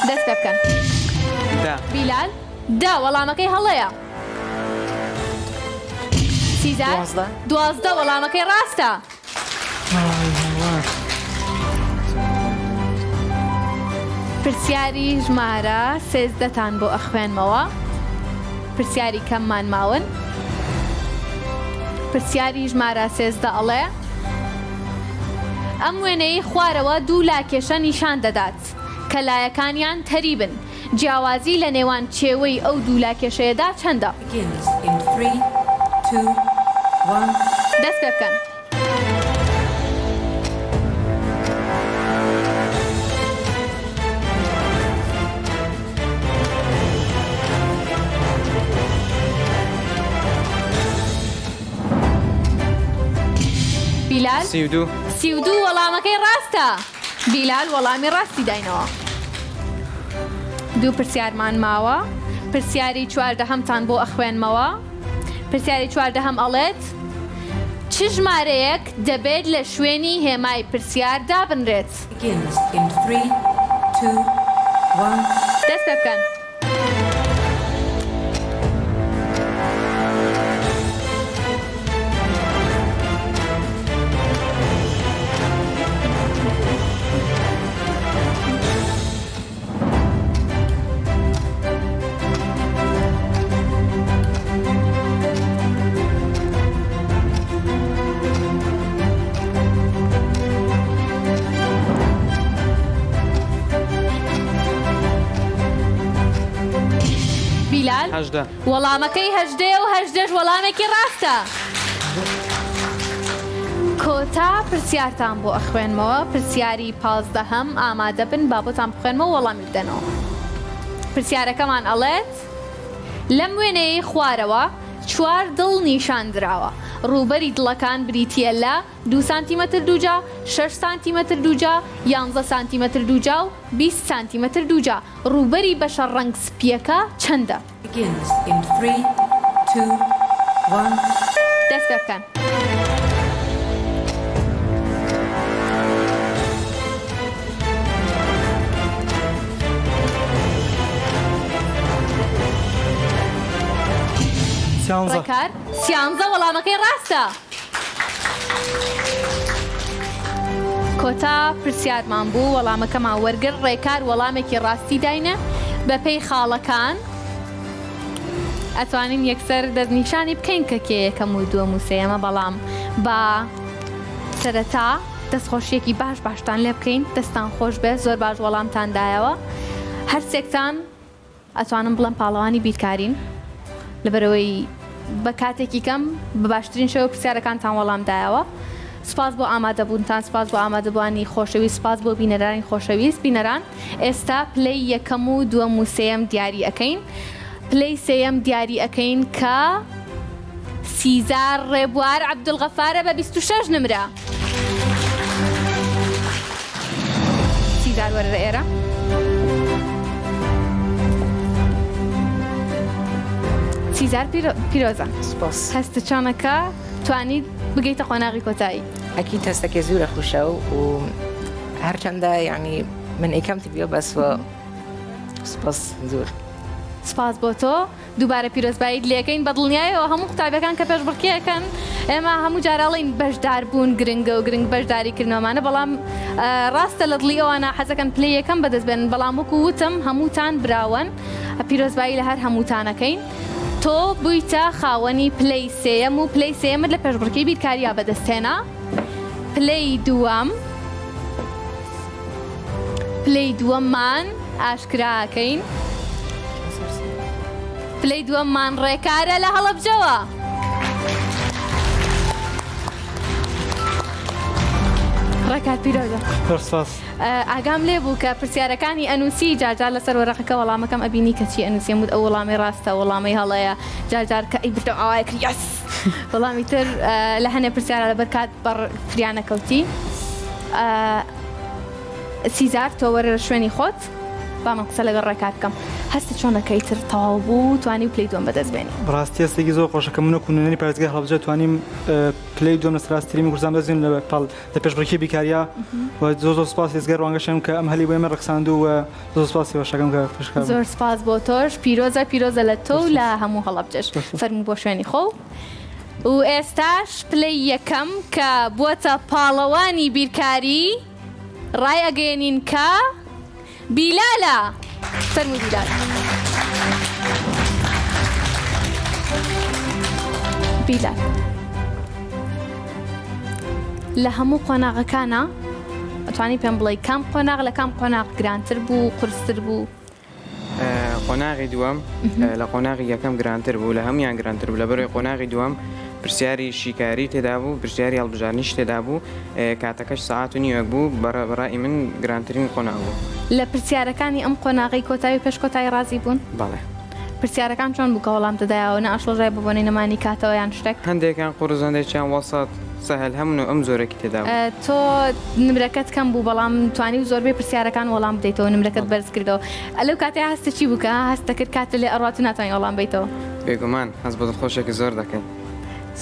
دەست پێ بکەن. بیلال دا وەڵامەکەی هەڵەیە. سیزار 12 وەڵامەکەی ڕاستە. پرسیاری ژمارە 13تان بۆ ئەخوێنمەوە. پرسیاری کەممان ماون. پرسیاری ژمارە 13 ئەڵێ ئەم وێنەی خوارەوە 2 لاکێشە نیشان دەدات کە لایەکانیان تەری بن. جیاوازی لە نێوان چێوەی ئەو 2 لاکێشەیەدا چەندە؟ دەست پێ بکەن. بیلال 32 وەڵامەکەی ڕاستە. بیلال وەڵامی ڕاستی داینەوە. 2 پرسیارمان ماوە. پرسیاری 14هەمتان بۆ ئەخوێنمەوە. پرسیاری 14هەم ئەڵێت چ ژمارەیەک دەبێت لە شوێنی هێمای پرسیار دابنرێت؟ دەست پێ بکەن. بیلال هەژدە وەڵامەکەی هەژدەیە و هەژدەش وەڵامێکی ڕاستە. کۆتا پرسیارتان بۆ ئەخوێنمەوە، پرسیاری 15 ئامادە بن با بۆتان بخوێنمەوە وەڵامی بدەنەوە. پرسیارەکەمان ئەڵێت لەم وێنەیەی خوارەوە 4 دڵ نیشاندراوە، ڕووبەری دڵەکان بریتیە لە 2 سانتیمەتر دووجا، 6 سانتیمەتر دووجا، 11 سانتیمەتر دووجا و 20 سانتیمەتر دووجا. ڕووبەری بەشە ڕەنگ سپیەکە چەندە؟ دەست پێ بکەن. ڕێکار 13 وەڵامەکەی ڕاستە. کۆتا پرسیارمان بوو وەڵامەکەمان وەرگر ڕێکار وەڵامێکی ڕاستی داینە بە پێی خاڵەکان ئەتوانین یەکسەر دەستنیشانی بکەین کە کێ یەکەم و دووەم و سێیەمە، بەڵام با سەرەتا دەستخۆشیەکی باشتان لێ بکەین، دەستان خۆش بێت، زۆر باش وەڵامتان دایەوە. هەرسێکتان ئەتوانم بڵم پاڵەوانی بیرکارین لەبەرەوەی بە کاتێکی کەم بە باشترین شێوە پرسیارەکانتان وەڵام دایەوە. سپاس بۆ ئامادەبوونتان، سپاس بۆ ئامادەبوانی خۆشەویست، سپاس بۆ بینەرانی خۆشەویست. بینەران ئێستا پلەی یەکەم و دووەم و سێیەم دیاری ئەەکەین. پلەی سێیەم دیاری ئەەکەین کە سیزار ڕێبوار عەبدولغەفارە بە 26 نمرە. سیزار وەرە ئێرە. سیزار پیرۆزە هەستە چۆنەکە توانیت بگەیتە قۆناغی کۆتایی؟ ئەکید هەستەکە زورە خوشە و هەرچەندە یعنی من ئەیکەمتی بیۆ بەس سپاس زۆر. سپاس بۆ تۆ دووبارە پیرۆزباییت لێەکەین بە دڵنیایەوە هەموو قوتابیەکان کە پێشبڕکێەکەن ئێمە هەموو جارەڵین بەشدار بوون گرنگە و گرنگ بەشداریکردنەوەمانە، بەڵام ڕاستە لە دڵی ئەوانە حەزەکەن پلەی یەکەم بەدەستبێن، بەڵام وەکو وتم هەمووتان براون پیرۆزبایی لە هەر هەمووتانەکەین. تۆ بوویتە خاوەنی پلەی سێیەم و پلەی سێیەمت لە پێشبڕکێی بیرکاریە بەدەستێنا. پلەی دووەممان ئاشکراکەین. پلەی دووەممان ڕێکارە لە هەڵەبجەوە. ڕێکار پیرۆزە ئاگام لێ بوو کە پرسیارەکانی ئەنووسی جارجار لەسەر وەرەقەکە وەڵامەکەم ئەبینی کەچی ئەنووسیم بود ئەو وەڵامی ڕاستە وەڵامی هەڵەیە جارجار کە ئیبتە ئاوای کرد یەس وەڵامی تر لە هەنێ پرسیارە لەبەر کات بەڕ فریانەکەوتی. سیزار تۆ وەرە شوێنی خۆت با من قسە لەگەڵ ڕێکار بکەم. هەستی چۆنەکەی تر تەواو بوو توانی و پلەی دووەم بەدەستبێنی؟ بەڕاستی هەستێکی زۆر خۆشەکە منە کوونێنی پارێزگای هەڵبجە توانیم پلەی دووەم لە سەراسیتریمی کوردستان بەدەستبێن لە پێشبڕکێی بیرکاریە و زۆر سپاس ێزگار ڕوانگەشم کە ئەم هەلی بۆ ئێمە ڕەخساند و زۆر سپاسی باشەکەم کە پێشکار. زۆر سپاس بۆ تۆش پیرۆزە لە تۆ لە هەموو هەڵەبجەش فەرموو بۆ شوێنی خۆ. و ئێستاش پلەی یەکەم کە بووەتە پاڵەوانی بیرکاری ڕای ئەگەێنین کە بیلالە. فەرموو بیلال. بیلال لە هەموو قۆناغەکانە ئەتوانی پێم بڵێ کام قۆناغ لە کام قۆناغ گرانتر بوو قورستر بوو؟ قۆناغی دووەم لە قۆناغی یەکەم گرانتر بوو، لە هەمویان گرانتر بوو. لەبەرەوەی قۆناغی دووەم پرسیاری شیکاری تێدا بوو، پرسیاری هەڵبژارنیش تێدا بوو، کاتەکەش سەعات و نیوەک بوو. بەڕای من گرانترین قۆناغ بوو. لە پرسیارەکانی ئەم قۆناغی کۆتایی و پێش کۆتایی ڕازی بوون؟ بەڵێ. پرسیارەکان چۆن بوو کە وەڵام دەدایەوە نە ئەشڵژای ببوونی نەمانی کاتەوە یان شتێک؟ هەندێکیان قورس هەندێکیان وەسەد سەهل هەموو ئەم زۆرەکی تێدا بوو. تۆ نمرەکەت کەم بوو بەڵام توانی و زۆربەی پرسیارەکان وەڵام بدەیتەوە نمرەکەت بەرز کردەوە. ئەلەو کاتێ هەستە چی بووکە هەستە کرد کاتە لێ ئەڕات و ناتوانانی وەڵام بیتەوە؟ بێگومان هەست بە دڵخۆشێکی زۆر دەکەین.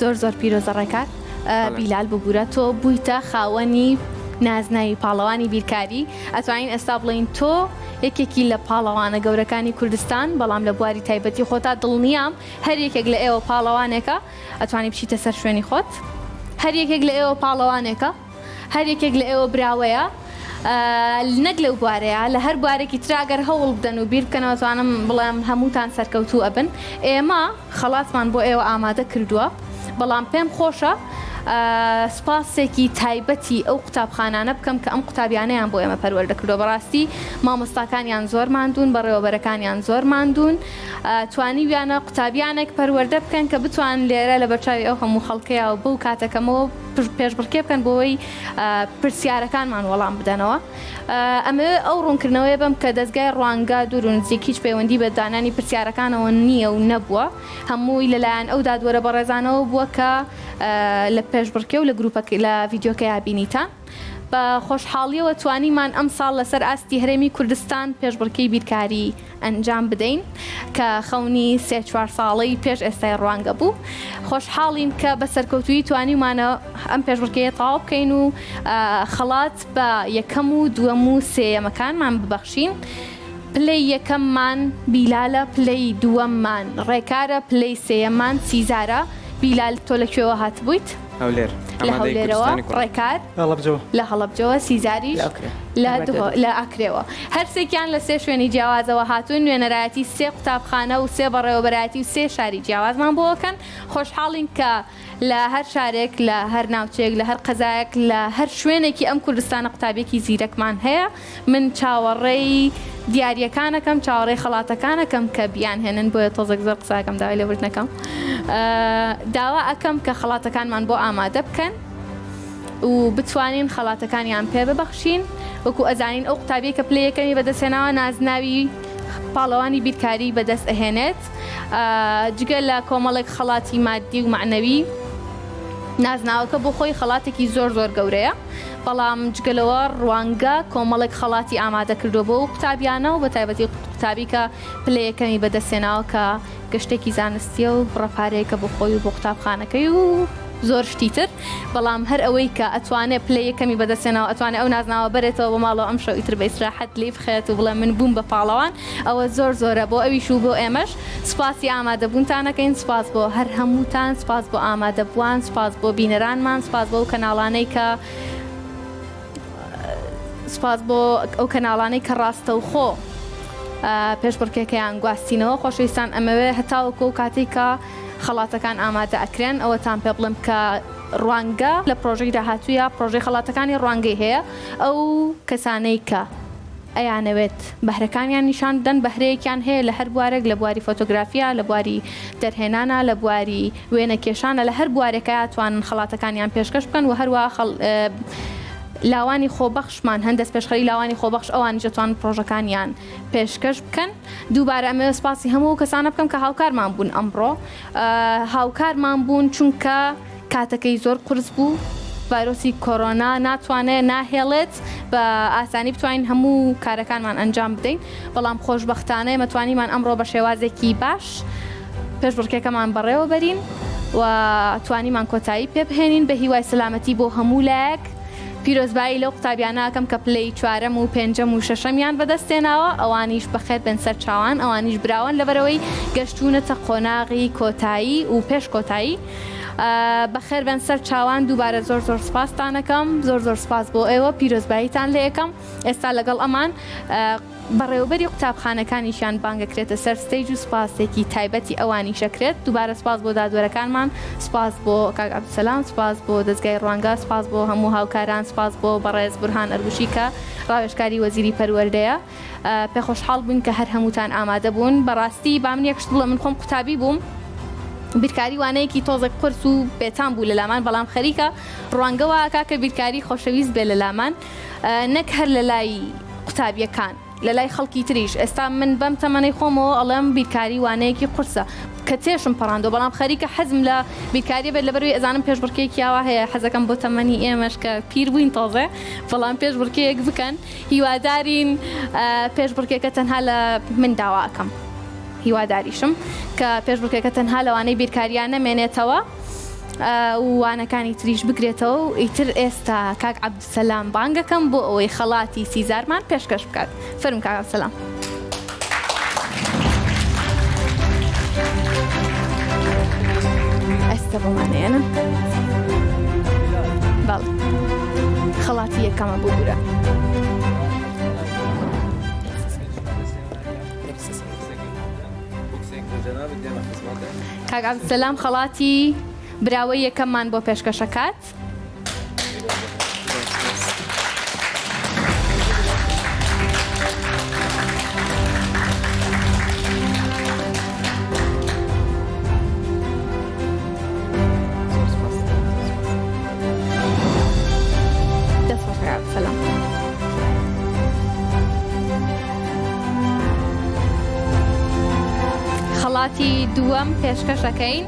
زۆر پیرۆزە ڕێکار. بیلال ببوورە تۆ بوویتە خاوەنی نازناوی پاڵەوانی بیرکاری. ئەتوانین ئێستا بڵین تۆ یەکێکی لە پاڵەوانە گەورەکانی کوردستان، بەڵام لە بواری تایبەتی خۆتا دڵنیام هەر یەکێک لە ئێوە پاڵەوانێکە ئەتوانی بچیتە سەر شوێنی خۆت. هەر یەکێک لە ئێوە پاڵەوانێکە، هەر یەکێک لە ئێوە براوەیە، نەک لەو بوارەیە لە هەر بوارێکی تراگەر هەوڵ بدەن و بیر بکەنەوە توانم بڵێم هەمووتان سەرکەوتوو ئەبن. ئێمە خەڵاتمان بۆ ئێوە ئامادە کردووە، بەڵام پێم خۆشە سپاسێکی تایبەتی ئەو قوتابخانانە بکەم کە ئەم قوتابیانەیان بۆ ئێمە پەروەردەکردەوە بەڕاستی مامۆستاکانیان زۆر ماندوون بەڕێوەبەرەکانیان زۆر ماندوون توانی ویانە قوتابیانێک پەروەردە بکەن کە بتوان لێرە لە بەرچاوی ئەو هەموو خەڵکەیە و بەو کاتەکەمەوە پێشبڕکێ بکەن بۆەوەی پرسیارەکانمان وەڵام بدەنەوە ئەمە ئەو ڕوونکردنەوەی بم کە دەستگای ڕوانگە دوور و نزیک هیچ پەیوەندی بە دانانی پرسیارەکانەوە نییە و نەبووە هەمووی لەلایەن ئەو دادوەرە بەڕێزانەوە بووە کە لە پێشبڕکێ و لە گروپەکە لە ڤیدیۆکەی بینیتان بە خۆشحاڵیەوە توانیمان ئەم ساڵ لەسەر ئاستی هەرێمی کوردستان پێشبڕکەی بیرکاری ئەنجام بدەین کە خەونی 3-4 ساڵەی پێش ئێستای ڕوانگە بوو خۆشحاڵین کە بە سەرکەوتوی توانیمانە ئەم پێشبڕکەیە تەواو بکەین و خەڵات بە یەکەم و دووەم و سێیەمەکانمان ببەخشین پلەی یەکەممان بیلالە پلەی دووەممان ڕێکارە پلەی سێیەممان سیزارە بیلال تۆ لەکوێوە هاتبوویت؟ هەولێر لە هەولێرەوە ڕێکار لە هەڵەبجەوە سیزاریش لە ئاکرێەوە هەرسێکیان لە 3 شوێنی جیاوازەوە هاتوون نوێنەرایەتی 3 قوتابخانە و 3 بەڕێوەبەرایەتی و 3 شاری جیاوازمان بۆکەن خۆشحاڵین کە لە هەر شارێک لە هەر ناوچێک لە هەر قەزایەک لە هەر شوێنێکی ئەم کوردستانە قوتابێکی زیرەکمان هەیە من چاوەڕێی دیاریەکانەکەم چاوەڕێی خەڵاتەکانەکەم کە بیان هێنن بۆیە تۆزێک زۆر قساکەم داوای لێبردنەکەم داوا ئەەکەم کە خەڵاتەکانمان بۆ ئامادە بکەن و بتوانین خەڵاتەکانیان پێ ببەخشین وەکو ئەزانین ئەو قوتابی کە پلەیەکەمی بەدەستێناوە نازناوی پاڵەوانی بیرکاری بەدەست ئەهێنێت جگە لە کۆمەڵێک خەڵاتی مادی و معنەوی نازناوەکە بۆ خۆی خەڵاتێکی زۆر زۆر گەورەیە بەڵام جگەلەوە ڕوانگە کۆمەڵێک خەڵاتی ئامادە کردو بۆ قوتابیانە و بە تایبەتی قوتابی کە پلەیەکەمی بەدەستێناوە کە گەشتێکی زانستیە و ڕەپارەیەکە بۆ خۆی و بۆ قوتابخانەکەی و زۆر شتیتر بەڵام هەر ئەوەی کە ئەتوانێت پلەیەکەمی بەدەستێنەوە ئەتوانێت ئەو نازناوە بێتەوە بە ماڵەوە ئەم شەو ئیتر بە ئیسراحەت لێ بخێت و بڵێ من بووم بە پاڵەوان ئەوە زۆر زۆرە بۆ ئەویش و بۆ ئێمەش سپاسی ئامادەبوونتانەکەین سپاس بۆ هەر هەمووتان سپاس بۆ ئامادەبووان سپاس بۆ بینەرانمان سپاس بۆ ئەو کەناڵانەی کە سپاس بۆ ئەو کەناڵانەی کە ڕاستەوخۆ پێشبڕکێکەیان گواستینەوە خۆشەویستان ئەمەوێ هەتاوەکو و کاتێک کە خەڵاتەکان ئامادە ئەکرێن ئەوەتان پێ بڵم کە ڕوانگە لە پرۆژەی داهاتوویە پرۆژەی خەڵاتەکانی ڕوانگەی هەیە ئەو کەسانەی کە ئەیانەوێت بەهرەکانیان نیشان بدەن بەهرەیەکیان هەیە لە هەر بوارێک لە بواری فۆتۆگرافیا لە بواری دەرهێنانە لە بواری وێنە کێشانە لە هەر بوارێکە توانن خەڵاتەکانیان پێشکەش بکەن و هەروە لاوانی خۆبەخشمان هەندەست پێشخەری لاوانی خۆبەخش ئەوانی دەتوان پرۆژەکانیان پێشکەش بکەن دووبارە ئەمە سپاسی هەموو کەسانە بکەم کە هاوکارمان بوون ئەمڕۆ هاوکارمان بوون چونکە کاتەکەی زۆر قورس بوو ڤایرۆسی کۆرۆنا ناتوانێت ناهێڵێت بە ئاسانی بتوانین هەموو کارەکانمان ئەنجام بدەین بەڵام خۆشبەختانە مەتوانیمان ئەمڕۆ بە شێوازێکی باش پێشبڕکێکەمان بەڕێوە بەرین و توانیمان کۆتایی پێ بهێنین بە هیوای سەلامەتی بۆ هەموو لایەک پیرۆزبایی لەو قوتابیانەکەم کە پلەی 4ەم و 5ەم و 6ەمیان بەدەستێناوە ئەوانیش بەخێر بن سەر چاوان ئەوانیش براون لەبەرەوەی گەشتونەتە قۆناغی کۆتایی و پێش کۆتایی بەخێر بن سەر چاوان دووبارە زۆر زۆر سپاستانەکەم زۆر زۆر سپاس بۆ ئێوە پیرۆزباییتان لە یەکەم ئێستا لەگەڵ ئەمان بەڕێوەبەری قوتابخانەکانیشیان بانگەکرێتە سەر ستەیج و سپاسێکی تایبەتی ئەوانی شەکرێت دووبارە سپاس بۆ دادوەرەکانمان سپاس بۆ کاک عەبدولسەلام سپاس بۆ دەستگای ڕوانگە سپاس بۆ هەموو هاوکاران سپاس بۆ بەڕێز بورهان ئەرگوشی کە ڕاوێژکاری وەزیری پەروەردەیە پێ خۆشحاڵ بوون کە هەر هەمووتان ئامادە بوون بەڕاستی با من یەکشت بڵێ من خۆم قوتابی بووم بیرکاری وانەیەکی تۆزێک قرس و بێتان بوو لە لامان بەڵام خەریکە ڕوانگەوە کاکە بیرکاری خۆشەویست بێ لە لامان نەک هەر لە لای قوتابیەکان لە لای خەڵکی تریش ئێستا من بەم تەمەنەی خۆمەوە ئەڵێم بیرکاری وانەیەکی قورسە کە تێشم پەڕاندۆ بەڵام خەریکە حەزم لە بیرکاری بێت لەبەروی ئەزانم پێشبڕکێکی یاوە هەیە حەزەکەم بۆ تەمەنی ئێمەش کە پیر بووین تۆزێ بەڵام پێشبڕکەیەک بکەن هیوادارین پێشبڕکێکە تەنها لە من داواکەم هیواداریشم کە پێشبڕکێکە تەنها لەوانەی بیرکاریان نەمێنێتەوە وانەکانی تریش بگرێتەوە و ئیتر ئێستا کاک عەبدولسەلام بانگەکەم بۆ ئەوەی خەڵاتی سیزارمان پێشکەش بکات فەرموو کاک عەبدولسەلام ئێستا بۆمانێنن بەڵێ خەڵاتی یەکەمە بۆ بورە کاک عەبدولسەلام خەڵاتی براوەی یەکەممان بۆ پێشکەشەکات. خەڵاتی دووەم پێشکەشەکەین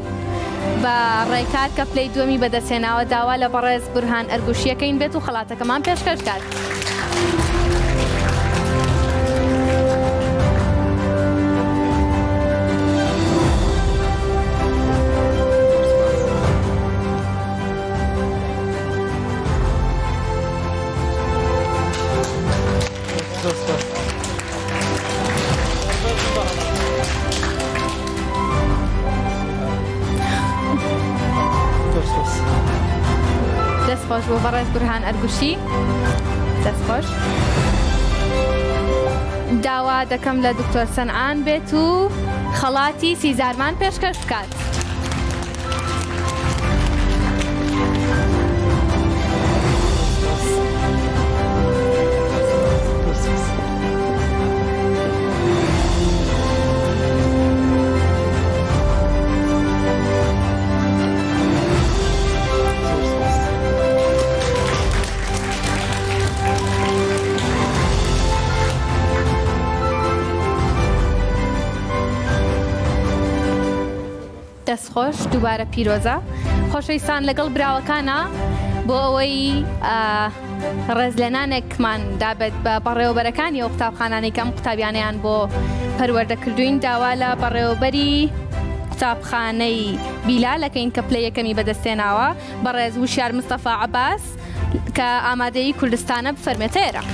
بە ڕێکار کە پلەی دووەمی بەدەستێناوە داوا لە بەڕێز بورهان ئەرگوشیەکەین بێت و خەڵاتەکەمان پێشکەش کات. دەست خۆش بۆ بەڕێز بورهان ئەرگوشی. دەست خۆش. داوا دەکەم لە دکتۆر سەنعان بێت و خەڵاتی سیزارمان پێشکەش بکات. دەستخۆش دووبارە پیرۆزە. خۆشەویستان لەگەڵ براوەکانە بۆ ئەوەی ڕێزلێنانێکمان دابێت بە بەڕێوەبەرەکانی ئەو قوتابخانانەی کەم قوتابیانیان بۆ پەروەردەکردوین داوا لە بەڕێوەبەری قوتابخانەی بیلالەکەین کە پلەی یەکەمی بەدەستێناوە بەڕێز وشیار مستەفا عەباس کە ئامادەی کوردستانە بفەرمێتێرە.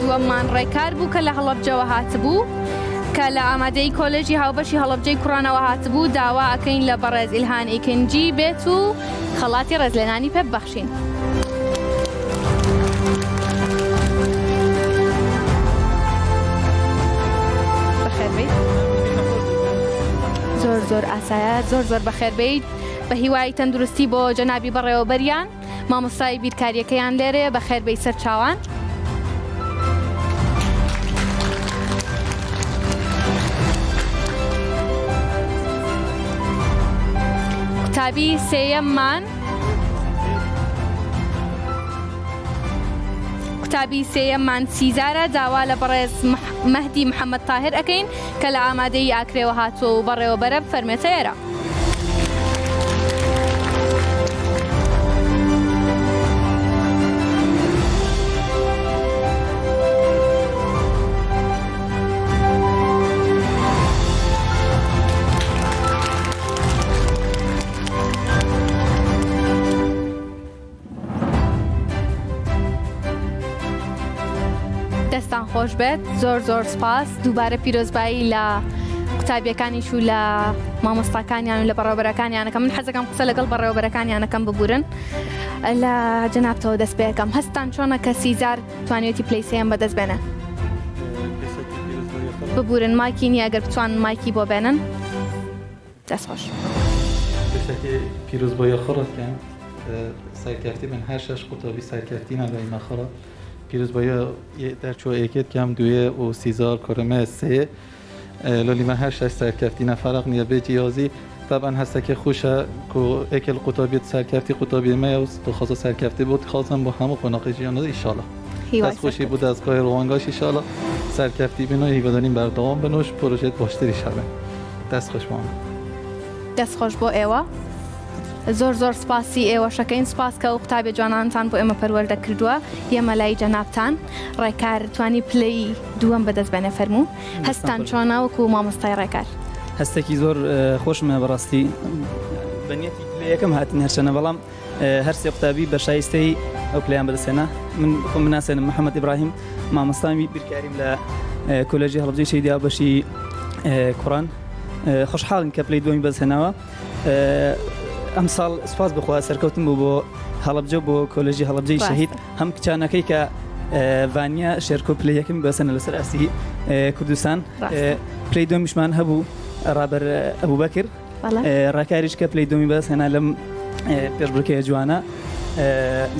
دووەممان ڕێکار بوو کە لە هەڵەبجەوە هاتبوو کە لە ئامادەی کۆلێژی هاوبەشی هەڵەبجەی کوڕانەوە هاتبوو داوا ئەکەین لە بەڕێز ئیلهان ئیکنجی بێت و خەڵاتی ڕێزلێنانی پێ ببەخشین. بەخێربێیت. زۆر ئاسایە زۆر بەخێربێیت. بە هیوای تەندروستی بۆ جەنابی بەڕێوەبەریان مامۆستای بیرکاریەکەیان لێرێ بەخێربێی سەر چاوان. قوتابی سێیەممان سیزارە داوا لە بەڕێز مەهدی محەممەد تاهر ئەەکەین کە لە ئامادەی ئاکرێوە هاتووە و بەڕێوەبەرە فەرمێتەیەرە. دەستان خۆش بێت. زۆر سپاس. دووبارە پیرۆزبایی لە قوتابیەکانیش و لە مامۆستاکانیان و لە بەڕێوەبەرەکانیانەکەم. من حەزەکەم قسە لەگەڵ بەڕێوەبەرەکانیانەکەم ببورن لە جەنابتەوە دەست پێەکەم. هەستان چۆنە کە سیزار توانێتی پلەی سێیەم بەدەست بێنە؟ ببورن مایکی نیە ئەگەر بتوانن مایکی بۆ بێنن. دەست خۆش. پیرۆزبایی خۆڕەتکەن سەرکەفتی من هەر شەش قوتابی سەرکەفتی نەدایمە خۆڕە پیرۆزبایی دەرچوە یەکێت کەم دوێ و سیزار کۆرەمە سێ لۆلیمە هەر شەش سەرکەفتی نەفەرق نییە بێتی یازی طبعا هەستەکە خوشە کو ئێکل قوتابیت سەرکەفتی قوتابی مە و دخوازە سەرکەفتی بۆ خازم بۆ هەموو قۆناقی ژیانە ئیشاڵە دەستخۆشی بوو دەستگای ڕوانگاش ئیشاڵە سەرکەفتی بنەوە هیوادارین بەردەوام بنوش پرۆژێت باشتری شەبێ. دەستخۆشمان. دەستخۆش بۆ ئێوە. زۆر سپاسی ئێوەشەکەین. سپاس کە و قوتابی جوانانتان بۆ ئێمە پەروەردە کردووە. ئێمە لای جەنابتان ڕێکار توانی پلەی دووەم بەدەست بێنێ فەرموو. هەستان چۆنە وەکو مامۆستای ڕێکار؟ هەستێکی زۆر خۆشمە بەڕاستی بەنیەتی پلەی یەکەم هاتن هەرچەنە بەڵام هەر سێ قوتابی بە شایستەی ئەو پلیان بەدەستێنا من خۆم بناسێنم محەممەد ئیبراهیم مامۆستامی بیرکاریم لە کۆلێژی هەڵبجەی شەیدیا بەشی کوڕان خۆشحاڵن کە پلەی دومی بەدەستێناوە ئەم ساڵ سپاس بخوا سەرکەوتن بوو بۆ هەڵبجە بۆ کۆلێژی هەڵبجەی شەهید هەم کچانەکەی کە ڤانیا شێرکۆ پلەی یەکەمی بەسەنە لەسەر ئاسی کوردستان پلەی دومیشمان هەبوو ڕابەر ئەبوبەکر ڕاکاریش کە پلەی دومی بەدەستهێنا لەم پێشبڕکێ جوانە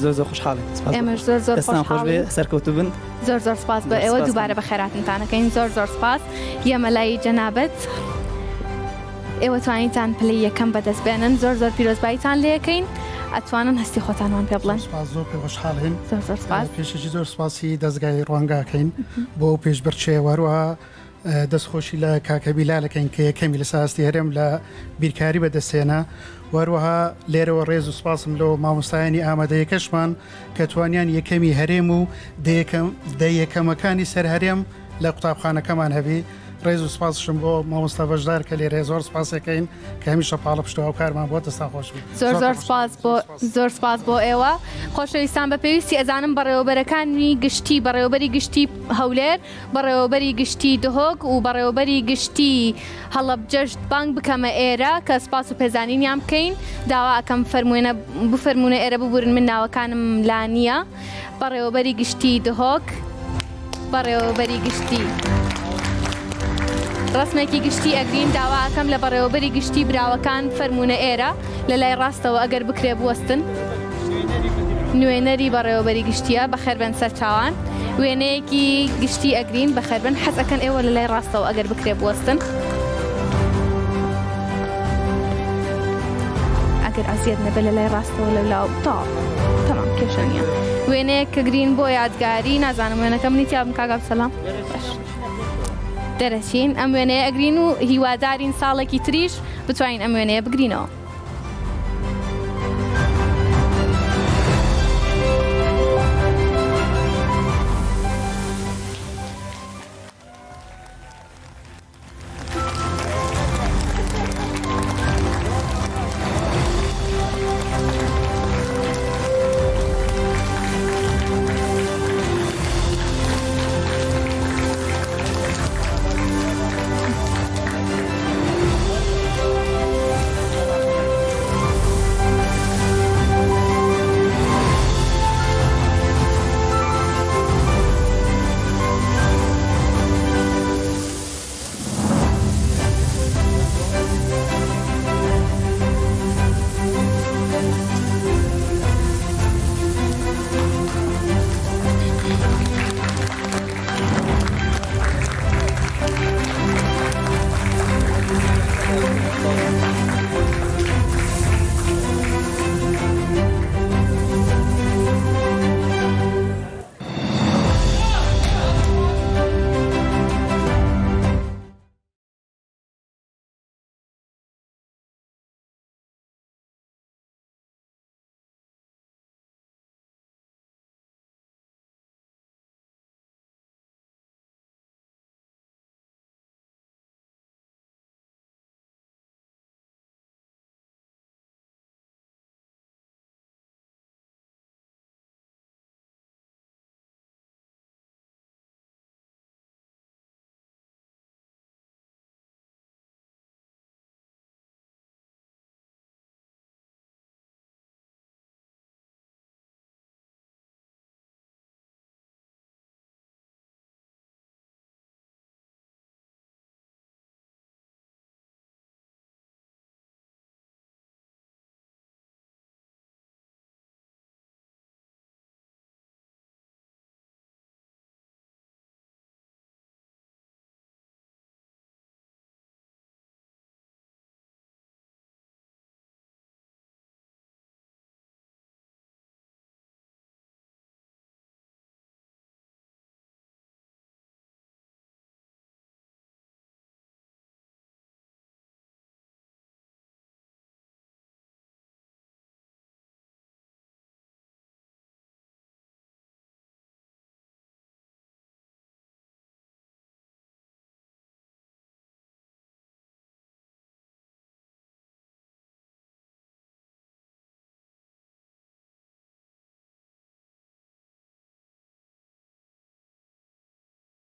زۆر زۆر خوشحاڵی ئێمەش زۆر زۆر خۆشحاڵی سەرکەوتو بن زۆر زۆر سپاس بە ئێوە دووبارە بە خێراتنتانەکەین زۆر زۆر سپاس یەمەلای جەنابەت ئێوە توانیتان پلەی یەکەم بەدەست بێنن زۆر زۆر پیرۆزباییتان لێەکەین ئەتوانن هەستی خۆتانوان پێ بڵێن زۆر پێ خۆشحاڵین زۆر زۆر سپاس پێشەکی زۆر سپاسی دەستگای ڕوانگاکەین بۆ پێشبڕچێ وەروەها دەستخۆشی لە کاکەبیلالەکەین کە یەکەمی لە ساستی هەرێم لە بیرکاری بەدەستێنە وەروەها لێرەوە ڕێز و سپاسم لەوە مامۆستایانی ئامادەیەکەشمان کە توانیان یەکەمی هەرێم و دەیەکەمەکانی سەر هەرێم لە قوتابخانەکەمان هەبی ڕێز و سپاسشم بۆ مامۆستا بەشدار کە لێرێ زۆر سپاسەکەین کە هەمیشە پاڵە پشتەوە کارمان بۆ دەستا خۆش زۆر سپاس بۆ ئێوە خۆشەویستان بە پێویستی ئەزانم بەڕێوەبەرەکانی گشتی بەڕێوەبەری گشتی هەولێر بەڕێوەبەری گشتی دهۆک و بەڕێوەبەری گشتی هەڵەبجەشت بانگ بکەمە ئێرە کە سپاس و پێزانینیان بکەین داوا ئەەکەم بفەرمونە ئێرە ببورن من ناوەکانم لا نییە بەڕێوەبەری گشتی دهۆک بەڕێوەبەری گشتی ڕسمێکی گشتی ئەگرین داوا ئەەکەم لە بەڕێوەبەری گشتی براوەکان فەرمونە ئێرە لە لای ڕاستەوە ئەگەر بکرێ بوەستن نوێنەری بەڕێوەبەری گشتیە بەخێربێن سەر چاوان وێنەیەکی گشتی ئەگرین بەخێربن حەز ئەکەن ئێوە لە لای ڕاستەوە ئەگەر بکرێ بوەستن ئەگەر ئازیەت نەبێت لە لای ڕاستەوە لەلاو تەمام کێشەنیە وێنەیەک کە گرین بۆ یادگاری نازانم وێنەکەم نیتیابم کاگا بسەلام دەرەچین ئەم وێنەیە ئەگرین و هیوادارین ساڵێکی تریش بتوانین ئەم وێنەیە بگرینەوە